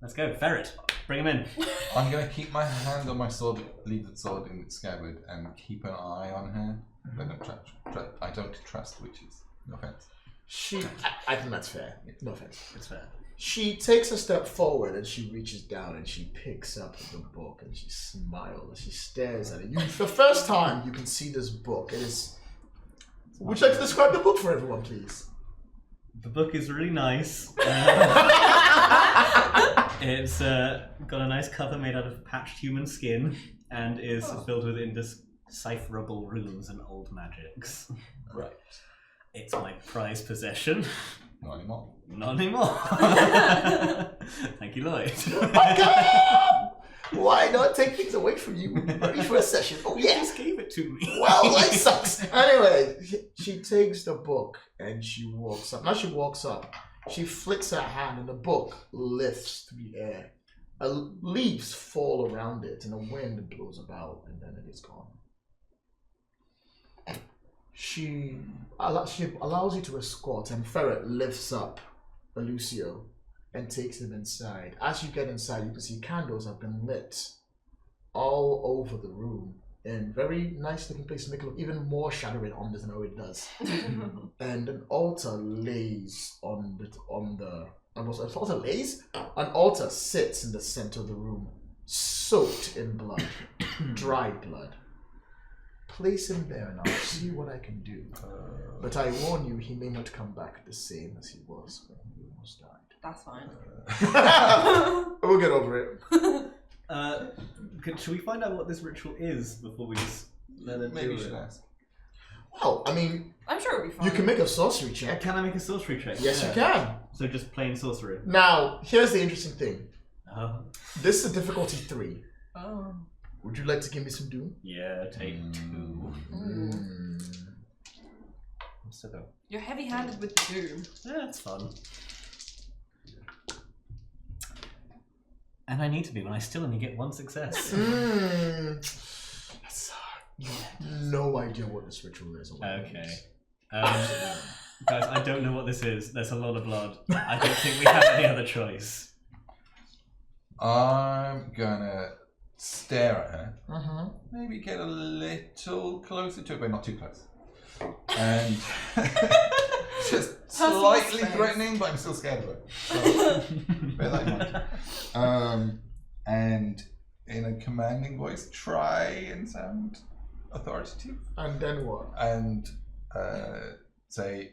Let's go, ferret. Bring him in. I'm going to keep my hand on my sword, leave the sword in its scabbard, and keep an eye on her. I don't trust witches. No offense. I think that's fair. No offense. It's fair. She takes a step forward and she reaches down and she picks up the book and she smiles. She stares at it. For the first time, you can see this book. It is. Would you like to describe the book for everyone, please? The book is really nice. It's got a nice cover made out of patched human skin and is filled with indecipherable runes and old magics. Right. It's my prized possession. Not anymore. Not anymore. Thank you, Lloyd. Why not take things away from you? Ready for a session? Oh yes. Just gave it to me. Well, life sucks. Anyway, she takes the book and she walks up. Now she walks up. She flicks her hand and the book lifts through the air. Leaves fall around it and the wind blows about and then it is gone. She allows you to escort and Ferret lifts up Alucio and takes him inside. As you get inside, you can see candles have been lit all over the room in very nice looking places, make it look even more shadowy on this than it already does. And an altar lays an altar sits in the center of the room, soaked in blood, dried blood. Place him there and I'll see what I can do. But I warn you, he may not come back the same as he was when he almost died. That's fine. We'll get over it. Should we find out what this ritual is before we just let it Maybe do you should it? ask. Well, I mean, I'm sure it'll be fine. you can make a sorcery check. Can I make a sorcery check? Yes, you can. So just plain sorcery. Now, here's the interesting thing. This is a difficulty 3. Oh. Would you like to give me some doom? Yeah, take 2. You're heavy-handed with the doom. Yeah, that's fun. And I need to be when I still only get 1 success. That's you have no idea what this ritual is. Or what it Okay. means. Guys, I don't know what this is. There's a lot of blood. I don't think we have any other choice. I'm gonna stare at her. Maybe get a little closer to it, but not too close. And just slightly threatening, but I'm still scared of her. So, bear that in mind. And in a commanding voice, try and sound authoritative. And then what? And say,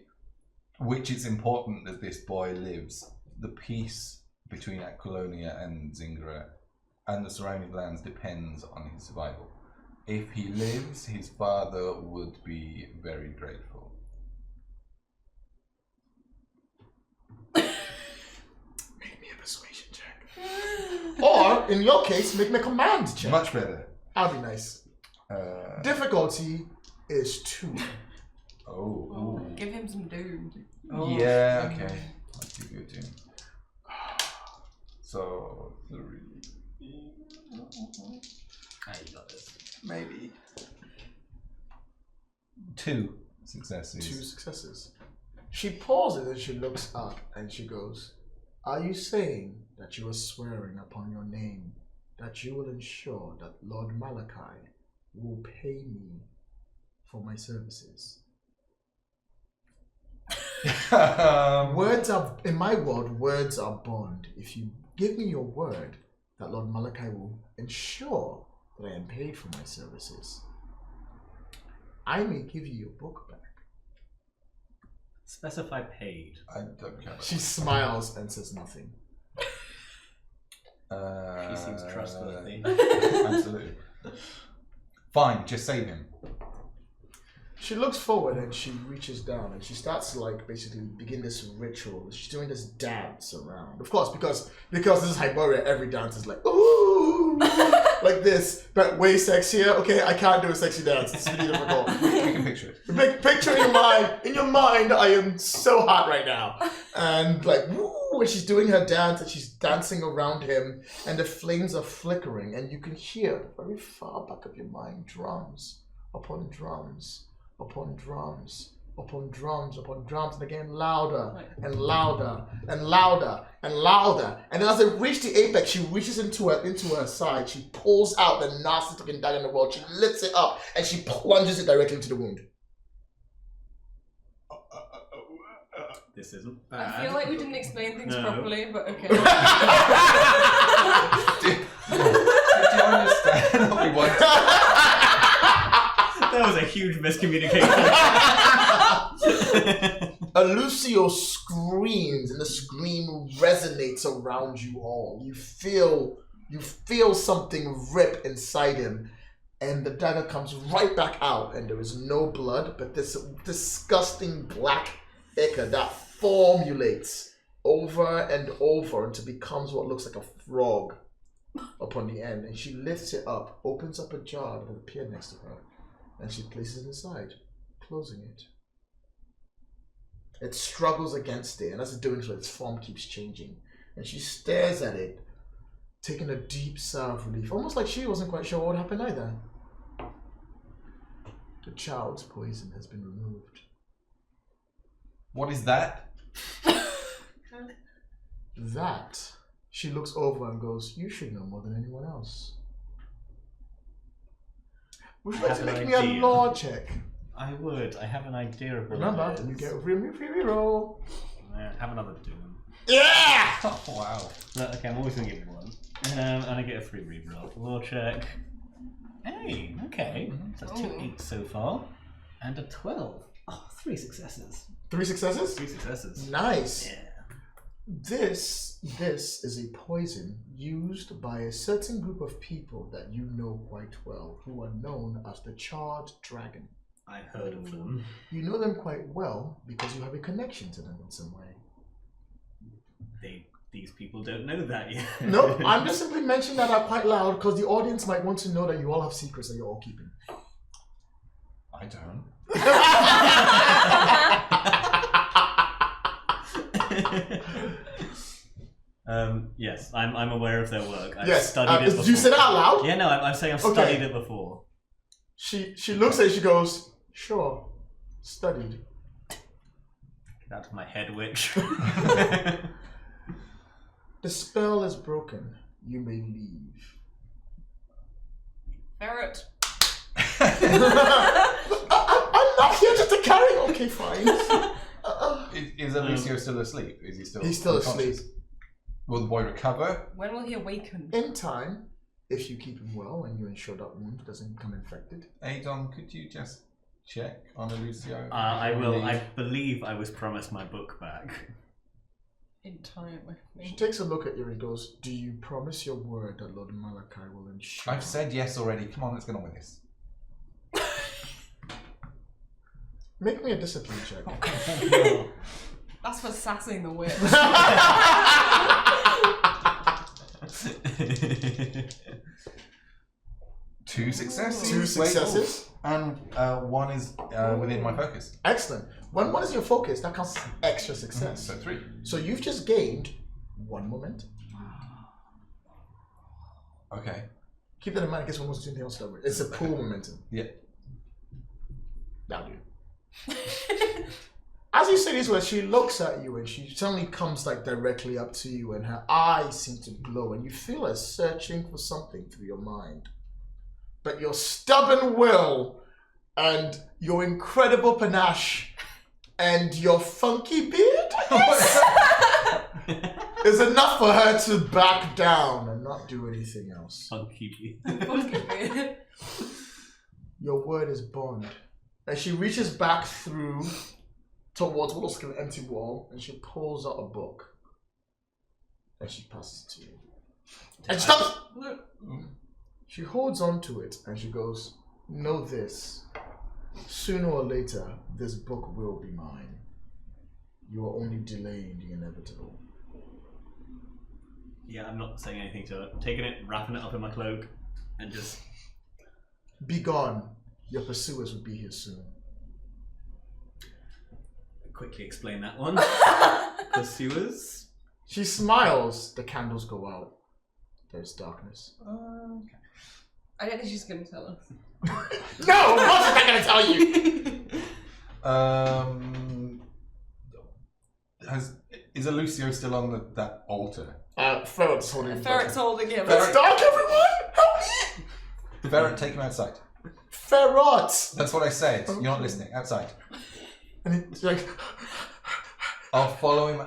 which is important that this boy lives. The peace between Aquilonia and Zingara and the surrounding lands depends on his survival. If he lives, his father would be very grateful. Make me a persuasion check. Or, in your case, make me a command check. Much better. That'll be nice. Difficulty is 2. Oh. Give him some doom. Yeah, okay. Let's give you a tune. So, 3. You got this. Maybe 2 successes. 2 successes. She pauses and she looks up and she goes, are you saying that you are swearing upon your name that you will ensure that Lord Malachi will pay me for my services? Words are, in my world, words are bond. If you give me your word that Lord Malachi will ensure that I am paid for my services, I may give you your book back. Specify paid. I don't care. She smiles and says nothing. She seems trustworthy. Absolutely. Fine, just save him. She looks forward and she reaches down and she starts to like basically begin this ritual. She's doing this dance around. Of course, because this is Hyborian, every dance is like ooh like this, but way sexier. Okay, I can't do a sexy dance. It's really difficult. We can picture it. Picture in your mind. In your mind, I am so hot right now. And like woo, and she's doing her dance and she's dancing around him and the flames are flickering and you can hear very far back of your mind drums upon drums. Upon drums, upon drums, upon drums, and again louder and louder and louder and louder. And then as they reach the apex, she reaches into her side. She pulls out the nastiest looking dagger in the world. She lifts it up and she plunges it directly into the wound. This isn't bad. I feel like we didn't explain things properly, but okay. Do you understand what we want? That was a huge miscommunication. Alucio screams and the scream resonates around you all. You feel something rip inside him and the dagger comes right back out and there is no blood, but this disgusting black ichor that formulates over and over until it becomes what looks like a frog upon the end. And she lifts it up, opens up a jar that appeared next to her, and she places it inside, closing it. It struggles against it, and as it's doing so, its form keeps changing. And she stares at it, taking a deep sigh of relief, almost like she wasn't quite sure what happened either. The child's poison has been removed. What is that? That, she looks over and goes, you should know more than anyone else. Would you like to make me a law check? I would. I have an idea of what Remember, it is. you get a free reroll. Have another doom. Yeah! Oh, wow. No, okay, I'm always going to give one. And I get a free reroll. Law check. Hey, okay. So that's 2 8s so far. And a 12. Oh, 3 successes. 3 successes? 3 successes. Nice. Yeah. This is a poison used by a certain group of people that you know quite well, who are known as the Charred Dragon. I've heard of them. You know them quite well because you have a connection to them in some way. These people don't know that yet. No, I'm just simply mentioning that out quite loud because the audience might want to know that you all have secrets that you're all keeping. I don't. Yes, I'm aware of their work. I've Yes, studied it before. did you say that out loud? Yeah, no, I'm saying I've studied it before. She looks at it, she goes, sure, studied. Get out of my head, witch. The spell is broken. You may leave. Ferret. I'm not here just to carry. Okay, fine. Is Alucio still asleep? Is he still? He's still unconscious? asleep. Will the boy recover? When will he awaken? In time, if you keep him well and you ensure that wound doesn't become infected. Adon, could you just check on Alucio? I will. I believe I was promised my book back. In time, I She think. takes a look at you and goes, do you promise your word that Lord Malachi will ensure? I've said yes already. Come on, let's get on with this. Make me a discipline check. That's for sassing the witch. 2 successes. 2 successes. And 1 is within my focus. Excellent. When one is your focus, that counts as extra success. So 3. So you've just gained 1 momentum. Okay. Keep that in mind in case one wants to do anything else. It's a pool momentum. Yeah. That'll do. As you say these words, she looks at you and she suddenly comes like directly up to you and her eyes seem to glow and you feel her searching for something through your mind. But your stubborn will and your incredible panache and your funky beard, I guess, is enough for her to back down and not do anything else. Funky. Your word is bond. And she reaches back through towards what looks like an empty wall and she pulls out a book. And she passes it to you. And she stops! She holds on to it and she goes, know this. Sooner or later, this book will be mine. You are only delaying the inevitable. Yeah, I'm not saying anything to it. I'm taking it, wrapping it up in my cloak, and just... Be gone. Your pursuers will be here soon. quickly explain that one. Pursuers? She smiles. The candles go out. There's darkness. Okay. I don't think she's going to tell us. No, of course she's not going to tell you. Is Alucio still on that altar? Ferret's holding. Ferret's holding him. It's dark, everyone. Help me. Ferret, take him outside. Ferret. That's what I said. Okay. You're not listening. Outside. And it's like, I'll follow him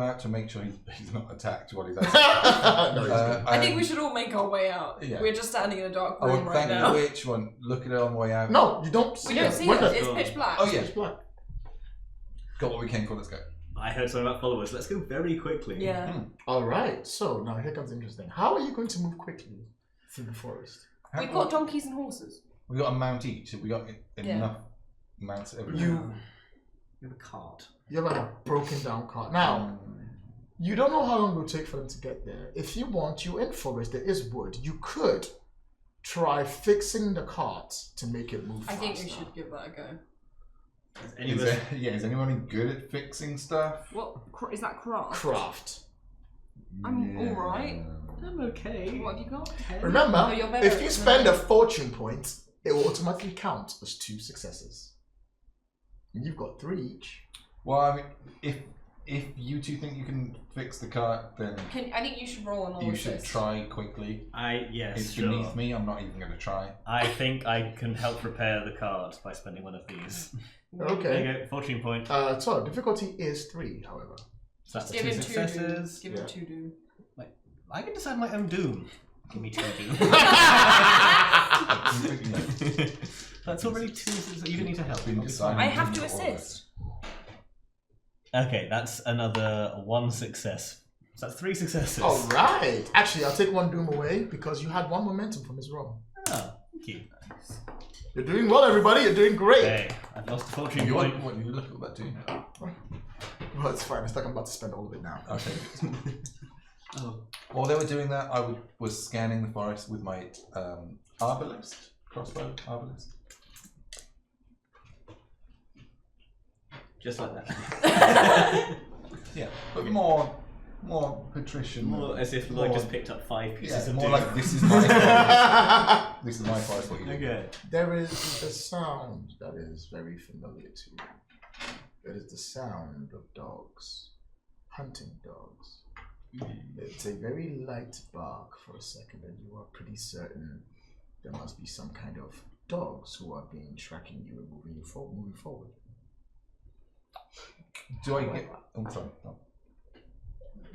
out to make sure he's not attacked while he's outside. no, he's good. I think we should all make our way out. Yeah. We're just standing in a dark I room would right thank now. the witch one. Look at it on the way out. No, you don't. We don't see When it. the- It's pitch black. Oh yeah. It's black. Got what we came for. Let's go. I heard something about followers. Let's go very quickly. Yeah. All right. So now here comes interesting. How are you going to move quickly through the forest? We've got donkeys and horses. We got a mount each. Have we got enough mounts everywhere? You have a cart. You have a broken down cart. Now, you don't know how long it will take for them to get there. If you want, you're in forest, there is wood. You could try fixing the cart to make it move I faster. think we should give that a go. Is anyone good at fixing stuff? What is that craft? Craft. I'm alright. I'm okay. What have you got? Remember, Oh, you're better if at you it spend than a fortune point, it will automatically count as 2 successes. And you've got 3 each. Well, I mean, if you two think you can fix the cart, then I think you should roll an you should try quickly. Yes, It's sure. beneath me. I'm not even going to try. I think I can help repair the cart by spending one of these. Okay. There you go, fortune point. So difficulty is 3, however. So that's Give 2 him 2 doom. successes. Give him Yeah. 2 doom. I can decide my own doom. Give me 2 doom. That's already 2 successes. You don't need to help. Been I'll be decided. fine. I have to assist. Okay, that's another 1 success. So that's 3 successes. All right. Actually, I'll take 1 doom away because you had 1 momentum from his roll. Oh, thank you. You're doing well, everybody. You're doing great. Hey, I've lost a fortune You point. want you look at that too? Well, it's fine. It's like I'm about to spend all of it now. Okay. Oh. While they were doing that, I was scanning the forest with my crossbow arbalist. Just like that. Yeah, but more patrician. More as if Lloyd just picked up 5 pieces of more doom. like this is my forest. This is my forest. What you do? Okay. There is a sound that is very familiar to you. It is the sound of dogs, hunting dogs. It's a very light bark for a second, and you are pretty certain there must be some kind of dogs who are tracking you and moving forward. Do I get? Oh, sorry. No.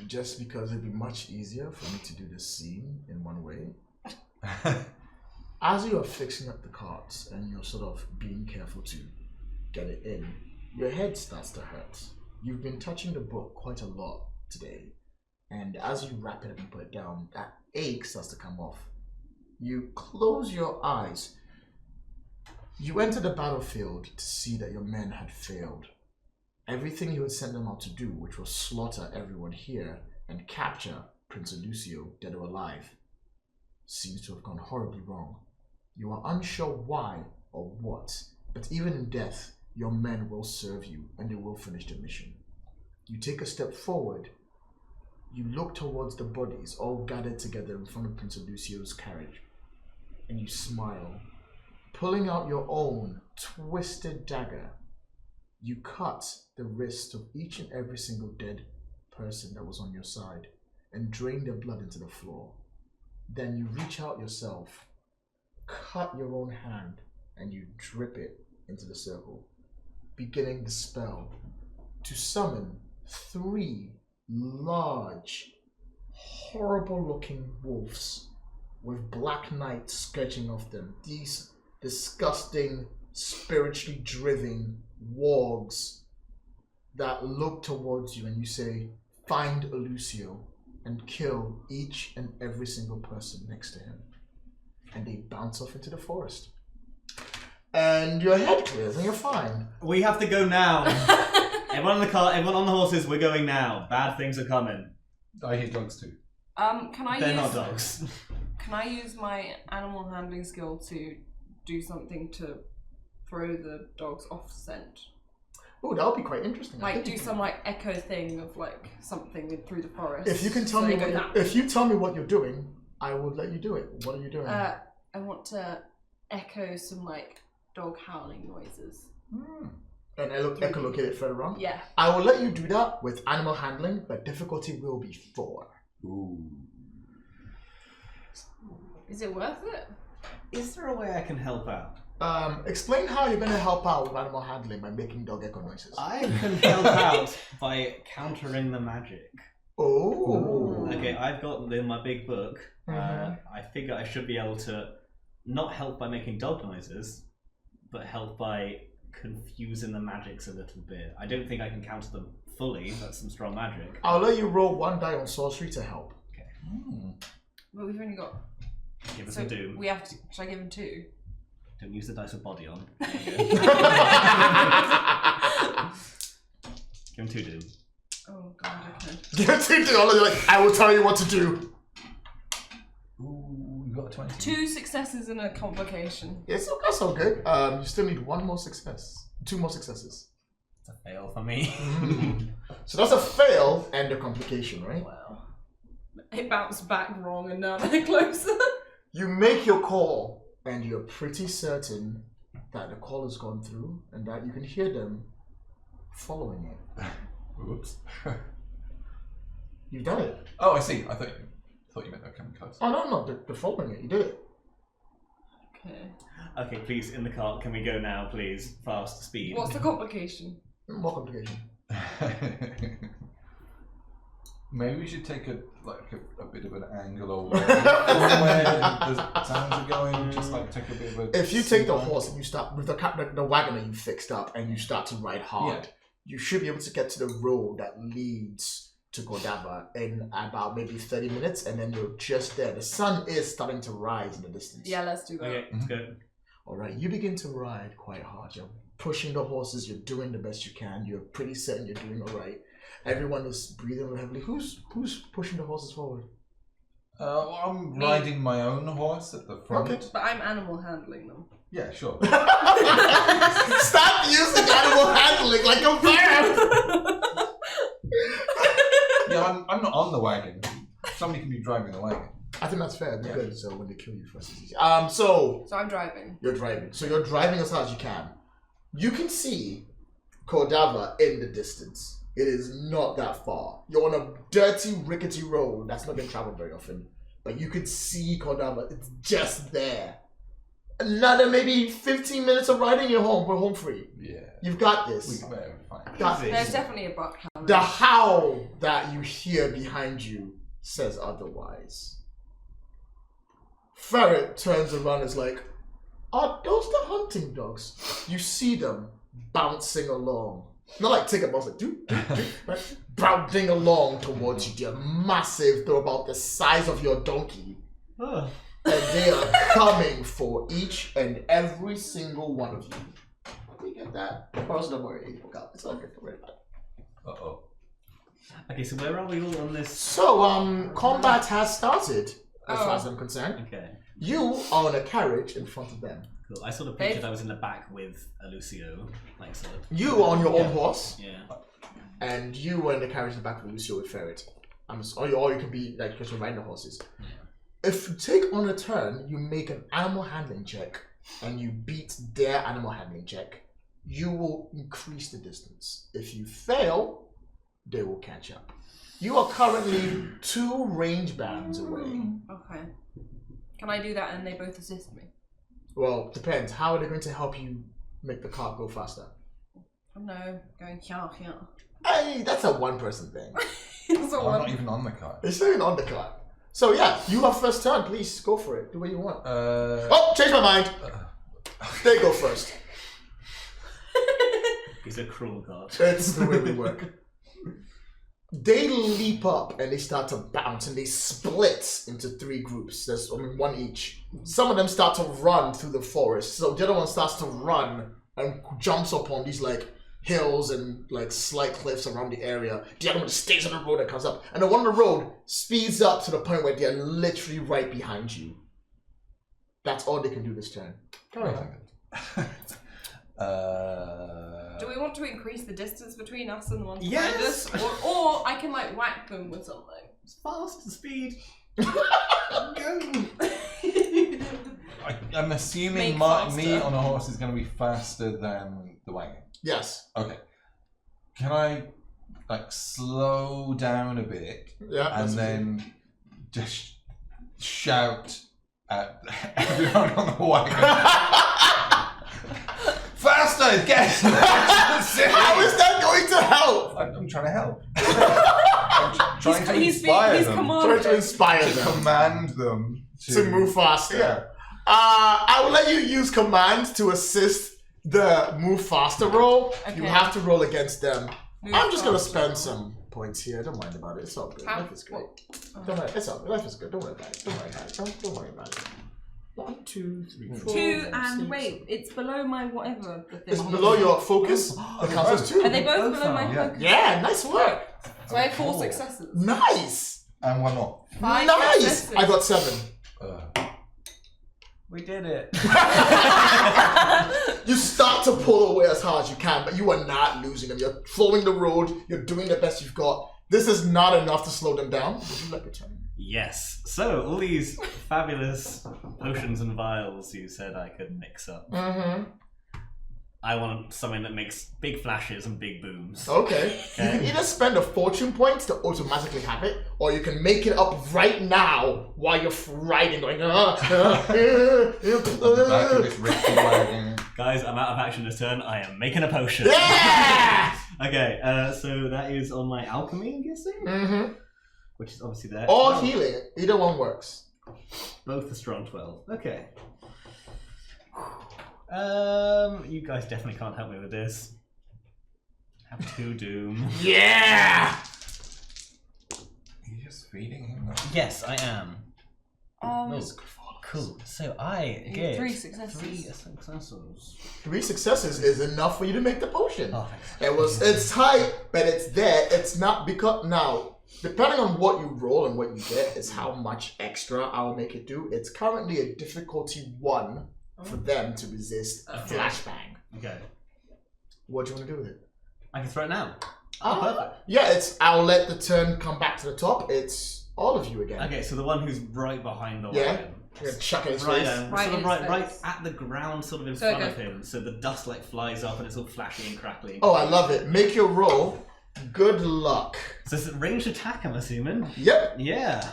Just because it'd be much easier for me to do this scene in one way. As you are fixing up the carts and you're sort of being careful to get it in, your head starts to hurt. You've been touching the book quite a lot today, and as you wrap it up and put it down, that ache starts to come off. You close your eyes. You enter the battlefield to see that your men had failed. Everything you had sent them out to do, which was slaughter everyone here and capture Prince Alucio, dead or alive, seems to have gone horribly wrong. You are unsure why or what, but even in death, your men will serve you and they will finish the mission. You take a step forward. You look towards the bodies all gathered together in front of Prince Alucio's carriage, and you smile. Pulling out your own twisted dagger, you cut the wrist of each and every single dead person that was on your side and drain their blood into the floor. Then you reach out yourself, cut your own hand, and you drip it into the circle, beginning the spell to summon 3 large, horrible-looking wolves with black night sketching off them. These disgusting, spiritually driven wargs that look towards you and you say, find Alucio and kill each and every single person next to him. And they bounce off into the forest. and your head clears, and you're fine. We have to go now. Everyone in the car, everyone on the horses, we're going now. Bad things are coming. I hate dogs too. They're not dogs. Can I use my animal handling skill to do something to throw the dogs off scent? Oh, that would be quite interesting. Like do some like echo thing of like something through the forest. If you can tell me, if you tell me what you're doing, I will let you do it. What are you doing? I want to echo some like dog howling noises. And echolocate it further on? Yeah. I will let you do that with animal handling, but difficulty will be 4. Ooh. Is it worth it? Is there a way I can help out? Explain how you're going to help out with animal handling by making dog echo noises. I can help out by countering the magic. Oh. Okay, I've got in my big book. I figure I should be able to not help by making dog noises, but help by confusing the magics a little bit. I don't think I can counter them fully. That's some strong magic. I'll let you roll 1 die on sorcery to help. Okay. But we've only got. Give us a doom. We have to. Should I give him 2? Don't use the dice with body on. Give Give him 2 doom. Oh god, okay. him 2 die. You're like, I will tell you what to do. Ooh, you got a 20. 2 successes and a complication. Yes, that's all good. You still need 1 more success. 2 more successes. It's a fail for me. So that's a fail and a complication, right? Wow. It bounced back wrong and now they're closer. You make your call, and you're pretty certain that the call has gone through, and that you can hear them following it. Oops. You've done it. Oh, I see. I thought you meant they were coming close. Oh no, they're following it. You did it. Okay. Okay, please, in the cart, can we go now, please? Fast, speed. What's the complication? More complication. Maybe we should take a bit of an angle over where the sounds are going. Just like take a bit of a. If you take the horse and you start with the wagon that you fixed up and you start to ride hard, you should be able to get to the road that leads to Kordava in about maybe 30 minutes, and then you're just there. The sun is starting to rise in the distance. Yeah, let's do that. Okay, let's go. All right, you begin to ride quite hard. You're pushing the horses. You're doing the best you can. You're pretty certain you're doing all right. Everyone is breathing heavily. Who's pushing the horses forward? I'm riding my own horse at the front. Okay. But I'm animal handling them. Yeah, sure. Stop using animal handling like a verb! Yeah, I'm not on the wagon. Somebody can be driving the wagon. I think that's fair. Good. So when they kill you first, it's easy. So I'm driving. You're driving. So you're driving as hard as you can. You can see Kordava in the distance. It is not that far. You're on a dirty, rickety road that's not been traveled very often. But you could see Kordava. It's just there. Another maybe 15 minutes of riding, you're home. We're home free. Yeah. You've got this. We can fine. Got There's this. definitely a buck howling. The howl that you hear behind you says otherwise. Ferret turns around and is like, are those the hunting dogs? You see them bouncing along. Not like ticket bounce, like do, right? Bounding along towards you. They're massive. They're about the size of your donkey. Oh. And they are coming for each and every single one of you. We get that. Cross number 8. It's not good for it. Uh-oh. Okay, so where are we all on this? So, combat has started, as far as I'm concerned. Okay, You are on a carriage in front of them. cool. I sort of pictured I was in the back with Alucio, like sort of. You are on your own horse, Yeah. and you were in the carriage in the back with Lucio with Ferret. Or you can be, like, because you're riding the horses. Yeah. If you take on a turn, you make an animal handling check, and you beat their animal handling check, you will increase the distance. If you fail, they will catch up. You are currently 2 range bands away. Okay. Can I do that and they both assist me? Well, depends. How are they going to help you make the cart go faster? Oh no, going here. Hey, that's a one-person thing. It's a I'm one. not even on the cart. It's not even on the cart. So yeah, you have first turn. Please go for it. Do what you want. Oh, Change my mind. They go first. He's a cruel god. It's the way we work. they leap up and they start to bounce and they split into 3 groups. There's one each. Some of them start to run through the forest. So the other one starts to run and jumps up on these like hills and like slight cliffs around the area. The other one stays on the road and comes up. And the one on the road speeds up to the point where they're literally right behind you. That's all they can do this turn. Do we want to increase the distance between us and the ones Yes! behind us? Or I can like whack them with something. It's fast speed. I'm assuming Make me faster. on a horse is going to be faster than the wagon. Yes. Okay. Can I like slow down a bit Yeah. and then just shout at everyone on the wagon? Faster! Get! How is that going to help? I'm trying to help. I'm trying to inspire them. Trying to inspire To them command them to move faster. Yeah. I will let you use command to assist the move faster roll. Okay. You have to roll against them. Move I'm just gonna faster. spend some points here. Don't mind about it. It's all good. How- Life is great. Don't worry. It's all good. Life is good. Don't worry about it. Don't worry about it. Don't worry about it. 1, 2, 3, 4. 2 and 6. wait, it's below my whatever the thing. It's below your focus. It counts as 2. Are they both Both below are, my yeah. focus? Yeah, nice work. So I have 4 Oh. successes. Nice. And one more. 5 Nice. successes. I got 7. We did it. You start to pull away as hard as you can, but you are not losing them. You're following the road. You're doing the best you've got. This is not enough to slow them down. Would you like a turn? Yes. So all these fabulous potions and vials you said I could mix up. Mm-hmm. I want something that makes big flashes and big booms. Okay. You can either spend a fortune point to automatically have it, or you can make it up right now while you're riding, going. On the back of this rickety wagon. Guys, I'm out of action this turn. I am making a potion. Yeah. Okay, so that is on my alchemy, I'm guessing? Mm-hmm. Which is obviously there. Or Oh, healing. Either one works. both are strong 12. Okay. You guys definitely can't help me with this. Have 2 doom. Yeah. You're just feeding him. Yes, I am. Cool. So I You get 3 successes. 3 successes. 3 successes is enough for you to make the potion. Oh, thanks. It's tight, but it's there. It's not because now, depending on what you roll and what you get, is how much extra I'll make it do. It's currently a difficulty 1 for them to resist a flashbang. Okay. What do you want to do with it? I can throw it now. Oh, perfect. Yeah, I'll let the turn come back to the top. It's all of you again. Okay, so the one who's right behind the Yeah. wagon. You're gonna chuck it in his Right, face. sort Right of in his right face. at the ground, sort of in So front it of him. So the dust like flies up and it's all flashy and crackly. Oh, I love it. Make your roll. Good luck. So it's a ranged attack, I'm assuming. Yep, Yeah,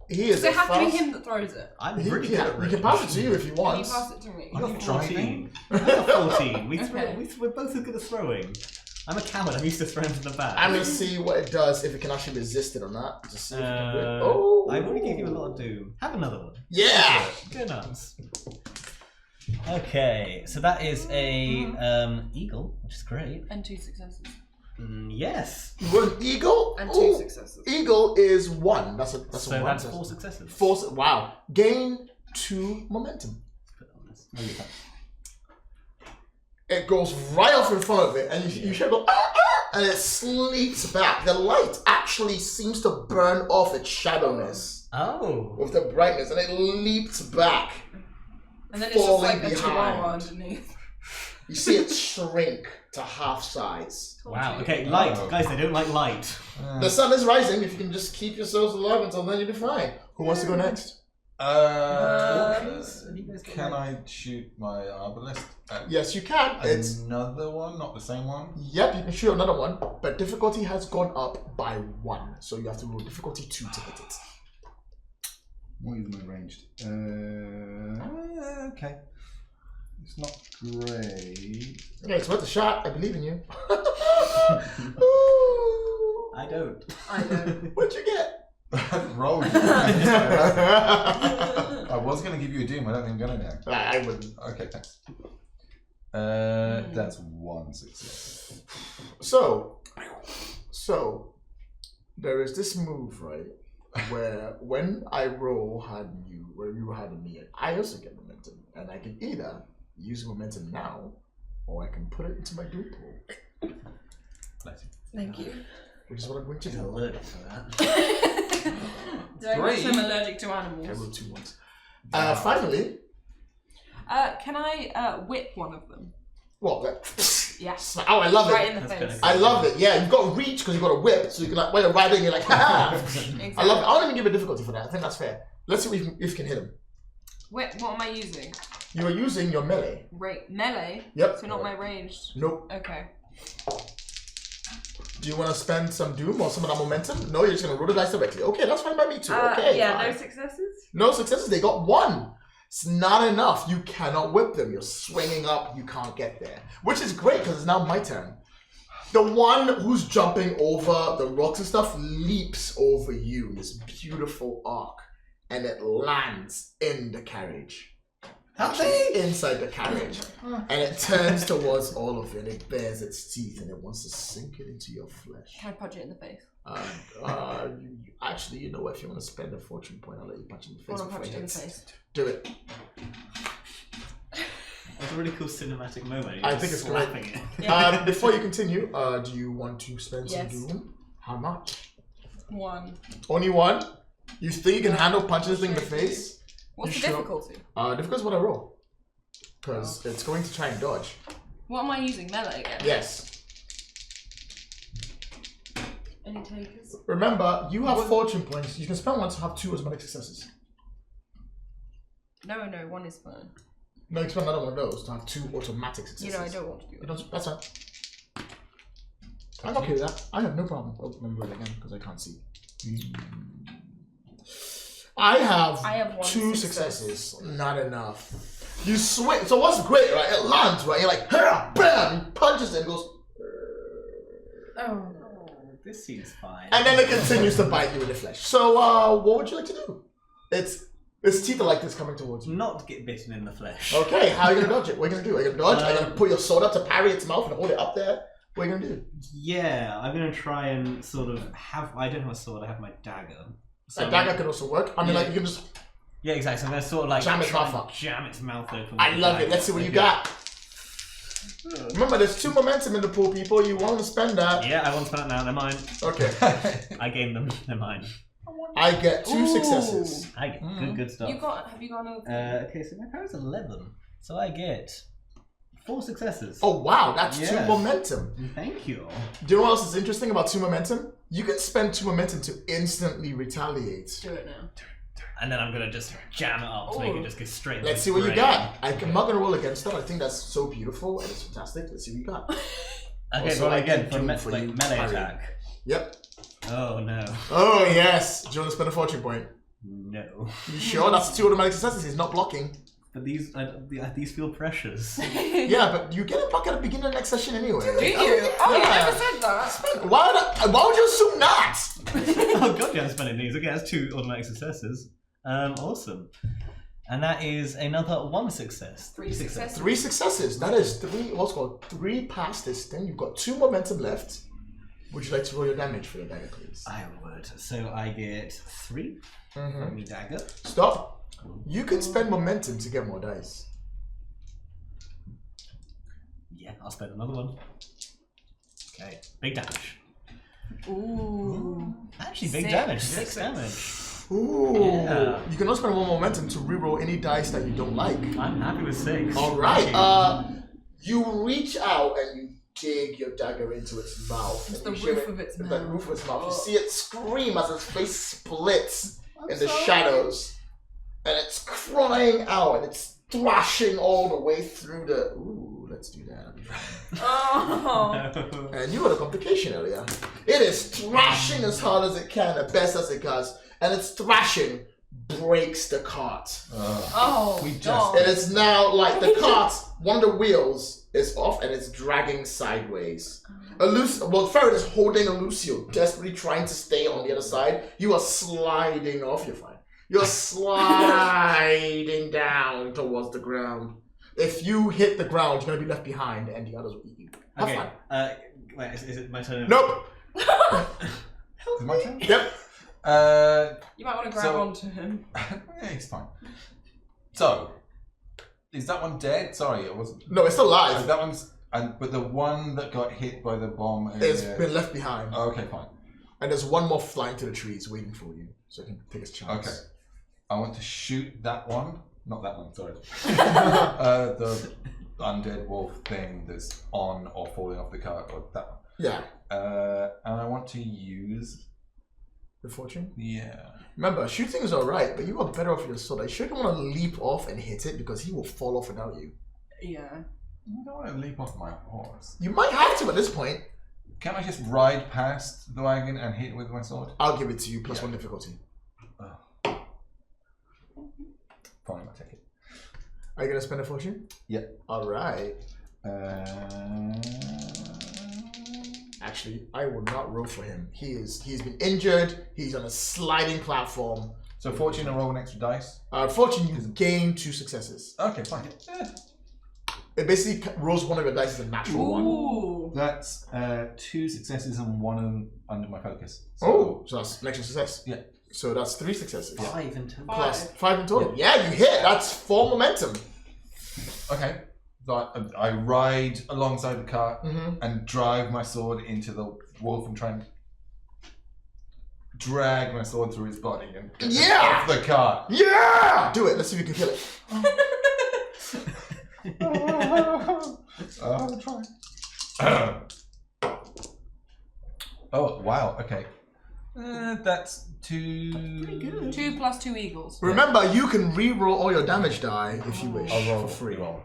he is So a it has to fast... be him that throws it. I'm He, really yeah, good at he can range. pass it to you if he Can you wants. pass it to me? I Are you got driving? 14. I got 14. Okay. We're both as good at throwing. I'm a coward. I'm used to throwing from the back. I'm gonna see what it does, if it can actually resist it or not. To see if it can do it. Uh, Oh, I already gave you a lot of doom. Have another one. Yeah. Go nuts. Okay, so that is a eagle, which is great. And 2 successes. Yes. You want an eagle? And 2 Ooh, successes. Eagle is 1. That's a So 1. that's 4 successes. Wow. Gain 2 momentum. Put it on this. It goes right off in front of it, and you should go, and it sleeps back. The light actually seems to burn off its shadowness Oh. with the brightness, and it leaps back. And then it's just falling like a behind. chihuahua underneath. You see it shrink to half size. Wow. Okay, light. Oh. Guys, they don't like light. The sun is rising. If you can just keep yourselves alive until then, you'll be fine. Who wants to go next? Can I shoot my arbalist at Yes, you can. It's another one, not the same one? Yep, you can shoot another one, but difficulty has gone up by 1, so you have to roll difficulty 2 to hit it. What is my ranged? Okay. It's not great. Okay, it's worth a shot. I believe in you. I don't. I know. What'd you get? Roll. I was going to give you a doom. I don't think I'm going to now. I wouldn't. Okay, thanks. That's 1 success. So There is this move, right, where when I roll where you had me, I also get momentum, and I can either use momentum now, or I can put it into my doom pool. Bless you. Thank you. Which is what I'm going to I'm do. allergic to that. Do I guess I'm allergic to I animals? rolled 2 ones. Finally, Can I whip one of them? what? Like, Yes. oh, I love Right it. in the That's face. kinda I love it. Yeah, you've got reach because you've got a whip, so you can like when you're riding, you're like, ha! Exactly. I love it. I don't even give a difficulty for that. I think that's fair. Let's see if you can hit him. Wait, what am I using? You are using your melee. Melee? Yep. So not my ranged? Nope. Okay. Do you want to spend some doom or some of that momentum? No, you're just gonna roll the dice directly. Okay, that's fine by me too. Okay. Yeah, fine. no successes? No successes. They got 1. It's not enough. You cannot whip them. You're swinging up. You can't get there. Which is great because it's now my turn. The one who's jumping over the rocks and stuff leaps over you in this beautiful arc. And it lands in the carriage. Actually, inside the carriage. And it turns towards all of you and it bares its teeth and it wants to sink it into your flesh. Can I punch it in the face? Actually, you know what? If you want to spend a fortune point, I'll let you punch in the I face. want to before punch it it in the hits. face. Do it. That's a really cool cinematic moment. I You're think it's slapping great. it. Yeah. Before you continue, do you want to spend Yes. some doom? How much? 1. Only 1? You think you can handle punching this thing in the face? What's You the sure? difficulty? Difficult is what I roll. Because it's going to try and dodge. What am I using? Melee again? Yes. Any takers? Remember, you have fortune points. You can spend 1 to have 2 automatic successes. No, 1 is fine. No, you can spend another one of those to have 2 automatic successes. You know, I don't want to do You it. don't, that's fine. I'm okay with that. I have no problem. Oh, let me roll again because I can't see. I have 1 2 success. successes. Not enough. You swing. So what's great, right? It lands, right? You're like, "Hurrah!" Bam! He punches it and goes, Oh. This seems fine. and then it continues to bite you in the flesh. So, what would you like to do? Its teeth are like this coming towards you. Not get bitten in the flesh. Okay, how are you gonna dodge it? What are you gonna do? Are you gonna dodge? Are you gonna put your sword up to parry its mouth and hold it up there? What are you gonna do? Yeah, I'm gonna try and sort of have. I don't have a sword. I have my dagger. So A dagger can also work. I mean, Yeah. like you can just. Yeah, exactly. So I'm gonna sort of like Jam its try mouth and up. Jam its mouth open. I with the love it. dagger. Let's see what you Okay. got. Remember, there's 2 momentum in the pool, people. You want to spend that. Yeah, I want to spend it now. They're mine. Okay. I gained them. They're mine. I get 2 Ooh. successes. I get good stuff. Have you got another? Okay, so my power's 11, so I get 4 successes. Oh wow, that's 2 Yes. momentum. Thank you. Do you know what else is interesting about 2 momentum? You can spend 2 momentum to instantly retaliate. Do it now. And then I'm gonna just jam it up to make Ooh. it just go straight. Let's see what you got. I'm not gonna roll against that. I think that's so beautiful and it's fantastic. Let's see what you got. Okay, Also, roll I again can for, do me- for like you melee parry. attack. Yep. Oh no. Oh yes. Do you want to spend a fortune point? No. You sure? That's 2 automatic successes. He's not blocking. But these feel precious. Yeah, but you get a block at the beginning of the next session anyway. Do you? Oh, you Yeah. never said that. Why would you assume not? Oh god, yeah, I'm spending these. Okay, that's 2 automatic successes. Awesome. And that is another 1 success. 3 successes. 3 successes. That is 3 past this thing. You've got 2 momentum left. Would you like to roll your damage for your dagger, please? I would. So I get 3 from the dagger. Stop. You can spend momentum to get more dice. Yeah, I'll spend another one. Okay, big damage. Ooh. Actually, big 6. damage. 6 damage. Ooh. Yeah. You can also spend 1 momentum to reroll any dice that you don't like. I'm happy with 6. All Thank right. you. You reach out and you dig your dagger into its mouth. It's and the you hear roof it- of its The mouth. roof of its mouth. You Oh. see it scream as its face splits in the sorry. shadows. And it's crying out and it's thrashing all the way through the... Ooh, let's do that. Oh. No. And you had a complication earlier. It is thrashing as hard as it can, as best as it can. And its thrashing breaks the cart. Oh. We just- God. It is now like the cart, one of the wheels is off and it's dragging sideways. Ferret is holding Alucio, desperately trying to stay on the other side. You are sliding off, you're fine. You're sliding down towards the ground. If you hit the ground, you're going to be left behind and the others will eat you. Have Okay. fun. Wait, is it my turn? Nope. How Is it my turn? Yep. You might want to grab So- onto him. Yeah, he's fine. So, is that one dead? Sorry, it wasn't. No, it's still alive. That one's. But the one that got hit by the bomb. It's been left behind. Oh, okay, fine. And there's one more flying to the trees waiting for you, so you can take his chance. Okay. I want to shoot that one. Not that one, sorry. The undead wolf thing that's on or falling off the cart, or that one. Yeah. And I want to use. Good fortune. Yeah. Remember, shooting is alright, but you are better off with your sword. I shouldn't want to leap off and hit it because he will fall off without you. Yeah. I don't want to leap off my horse. You might have to at this point. Can I just ride past the wagon and hit it with my sword? I'll give it to you, plus 1 difficulty. Oh. Fine, I'll take it. Are you going to spend a fortune? Yep. Alright. Actually, I will not roll for him. He's been injured. He's on a sliding platform. So fortune and roll an extra dice? Fortune, you gain 2 successes. Okay, fine. Yeah. It basically rolls one of your dice as a natural one. Ooh. That's 2 successes and 1 under my focus. So that's an extra success. Yeah. So that's 3 successes. 5 in total. Plus 5 in total. Yeah, you hit. That's 4 momentum. Okay. So I ride alongside the cart Mm-hmm. and drive my sword into the wolf and try and drag my sword through his body and get it Yeah! off the cart. Yeah! Do it. Let's see if you can kill it. I'll try. Oh, wow. Okay. That's 2. Pretty good. 2 plus 2 eagles. Remember, you can re-roll all your damage die if you wish I'll roll for free. Roll.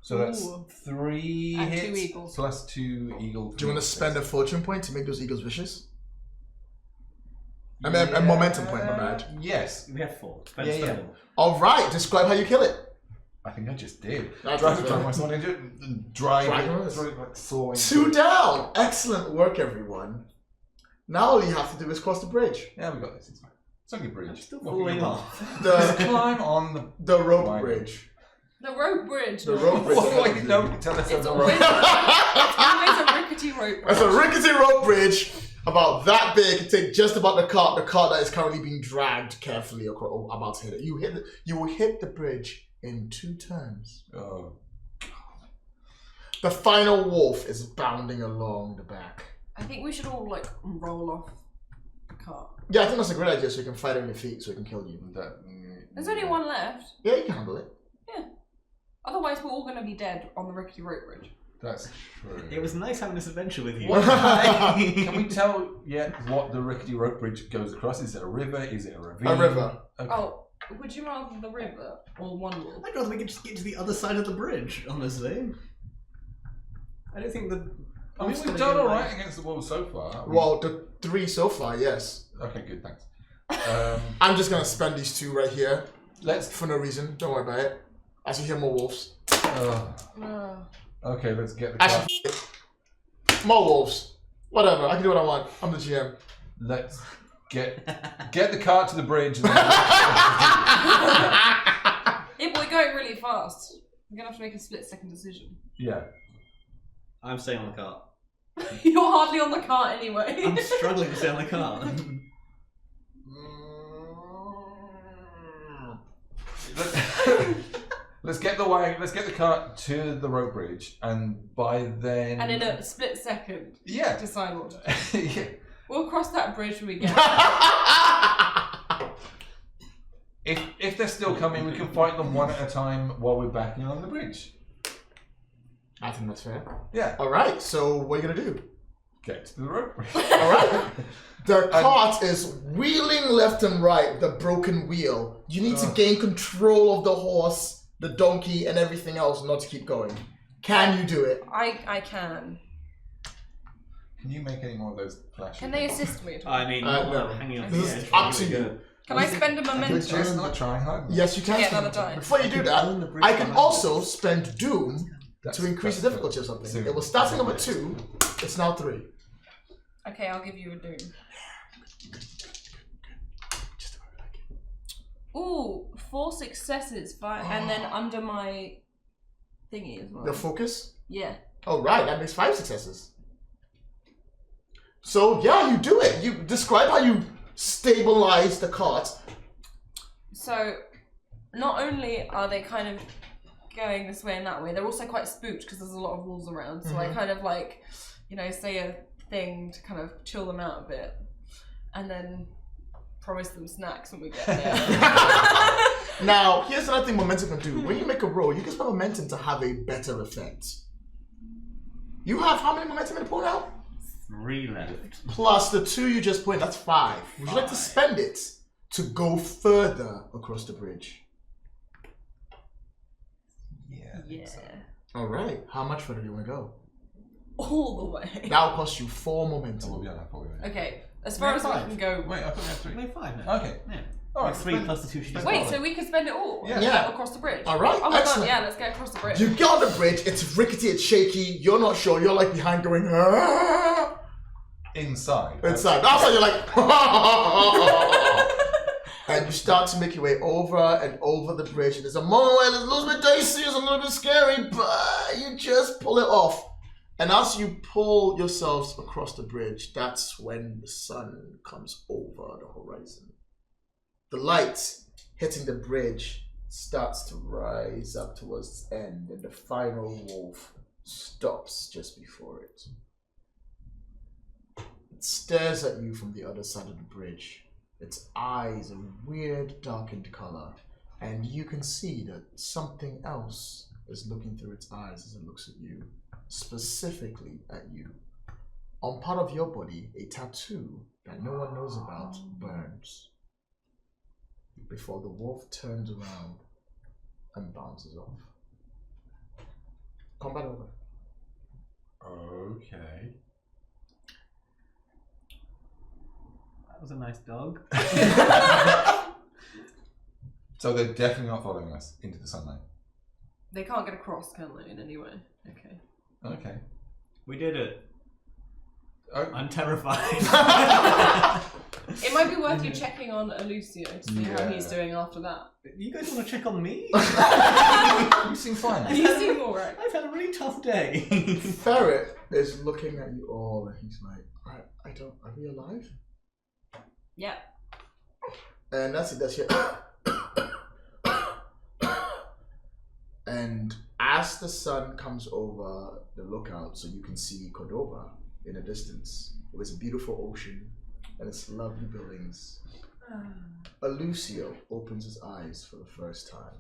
So that's Ooh. 3 And 2 hits eagles. plus 2 eagle. Do you want to spend a fortune point to make those eagles vicious? I mean, a momentum point, my bad. Yes. We have 4. Yeah, yeah. Alright, describe how you kill it. I think I just did. That's Drive fair. my sword into it and drive Drag it it. through like saw into 2 it. down. Excellent work, everyone. Now all you have to do is cross the bridge. Yeah, we got this. It's fine. It's only a bridge. I'm still What falling can you off. Just The climb on the rope Why? bridge. The rope bridge. The rope bridge. What do I know? Tell us It's on always, the road. it's always a rickety rope bridge. That's a rickety rope bridge about that big. It take just about the cart that is currently being dragged carefully across. Oh, about to hit it. You will hit the bridge in 2 turns. Oh. The final wolf is bounding along the back. I think we should all like roll off the cart. Yeah, I think that's a great idea so you can fight on your feet so he can kill you. There's only 1 left. Yeah, you can handle it. Otherwise, we're all going to be dead on the rickety rope bridge. That's true. It was nice having this adventure with you. Can we tell yet what the rickety rope bridge goes across? Is it a river? Is it a ravine? A river. Okay. Oh, would you rather the river or one wolf? I'd rather we could just get to the other side of the bridge, honestly. I don't think the... I mean, we've done alright against the wall so far. Well, the 3 so far, yes. Okay, good, thanks. I'm just going to spend these 2 right here Let's. for no reason. Don't worry about it. As you hear more wolves. Okay, let's get the car. Actually, more wolves. Whatever, I can do what I want. I'm the GM. Let's get the cart to the bridge. And then Yeah, but we're going really fast. We're going to have to make a split-second decision. yeah. I'm staying on the cart. You're hardly on the cart anyway. I'm struggling to stay on the cart. Let's get the way. Let's get the cart to the rope bridge, and by then. And in a split second, Yeah. decide what to do. Yeah. We'll cross that bridge when we get If they're still coming, we can fight them one at a time while we're backing on the bridge. I think that's fair. Yeah. Alright, so what are you going to do? Get to the rope bridge. Alright. The cart is wheeling left and right, the broken wheel. You need to gain control of the horse, the donkey, and everything else not to keep going. Can you do it? I can. Can you make any more of those flashes? Can they assist me at all? I mean, no. hanging off This the is edge. up to really you. good. Can I spend a We're momentum? just not trying hard. Yes, you can. Get spend another it. die. Before you do that, I can also spend Doom to increase the difficulty of something. Soon. It was starting over 2, it's now 3. Okay, I'll give you a doom. Ooh, 4 successes, 5, and then under my thingy as well. The focus? Yeah. Oh, right, that makes 5 successes. So yeah, you do it. You describe how you stabilize the cart. So, not only are they kind of going this way and that way, they're also quite spooked because there's a lot of wolves around. So I kind of like, say a thing to kind of chill them out a bit, and then promise them snacks when we get there. Now, here's another thing momentum can do. When you make a roll, you can spend momentum to have a better effect. You have how many momentum in the pool now? 3 left. Plus the 2 you just put in, that's 5. Would you like to spend it to go further across the bridge? Yeah. I think so. Alright, how much further do you want to go? All the way. That'll cost you 4 momentum. Oh, yeah, probably. Okay, as far as we can go. Wait, I thought we had 3. No, 5 now. Okay. Yeah. Alright, 3 plus the 2 she just Wait, got. so we can spend it all? Yeah. Across the bridge? Alright, Oh my excellent. god, yeah, let's get across the bridge. You get on the bridge, it's rickety, it's shaky, you're not sure, you're like behind going, Inside. inside. Outside you're like, and you start to make your way over and over the bridge. And there's a moment where it's a little bit dicey, it's a little bit scary, but you just pull it off. And as you pull yourselves across the bridge, that's when the sun comes over the horizon. The light hitting the bridge starts to rise up towards its end, and the final wolf stops just before it. It stares at you from the other side of the bridge. Its eyes a weird darkened color, and you can see that something else is looking through its eyes as it looks at you, specifically at you. On part of your body, a tattoo that no one knows about burns before the wolf turns around and bounces off. Combat over. Okay. That was a nice dog. So they're definitely not following us into the sunlight. They can't get across, can they, in any way? Okay. Okay. We did it. Oh. I'm terrified. It might be worth you checking on Alucio to see how he's Yeah. doing after that. You guys want to check on me? You seem fine. You seem alright. I've had a really tough day. Ferret is looking at you all and he's like, are we alive? Yeah. And that's it, that's it. And as the sun comes over the lookout, so you can see Kordava in the distance, with its beautiful ocean and its lovely buildings, Alucio opens his eyes for the first time.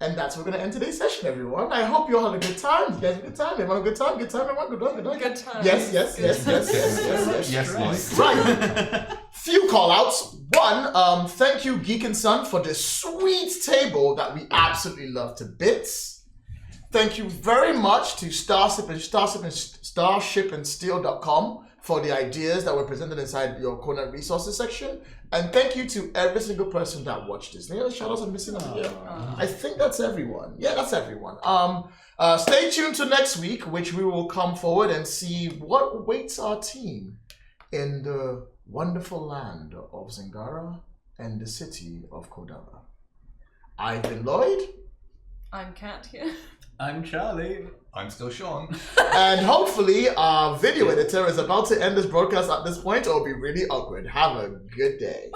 And that's where we're going to end today's session, everyone. I hope you all had a good time. You guys had a good time? Everyone had a good time? Good time, everyone? Good time? Good time. Yes. Right. Few call-outs. One, thank you, Geek and Son, for this sweet table that we absolutely love to bits. Thank you very much to starshipandsteel.com for the ideas that were presented inside your Conan resources section. And thank you to every single person that watched this. Any other shout outs I'm missing over here? I think that's everyone. Yeah, that's everyone. Stay tuned to next week, which we will come forward and see what awaits our team in the wonderful land of Zingara and the city of Kordava. I've been Lloyd. I'm Katya. I'm Charlie. I'm still Shaun. And hopefully our video editor is about to end this broadcast at this point, or it'll be really awkward. Have a good day.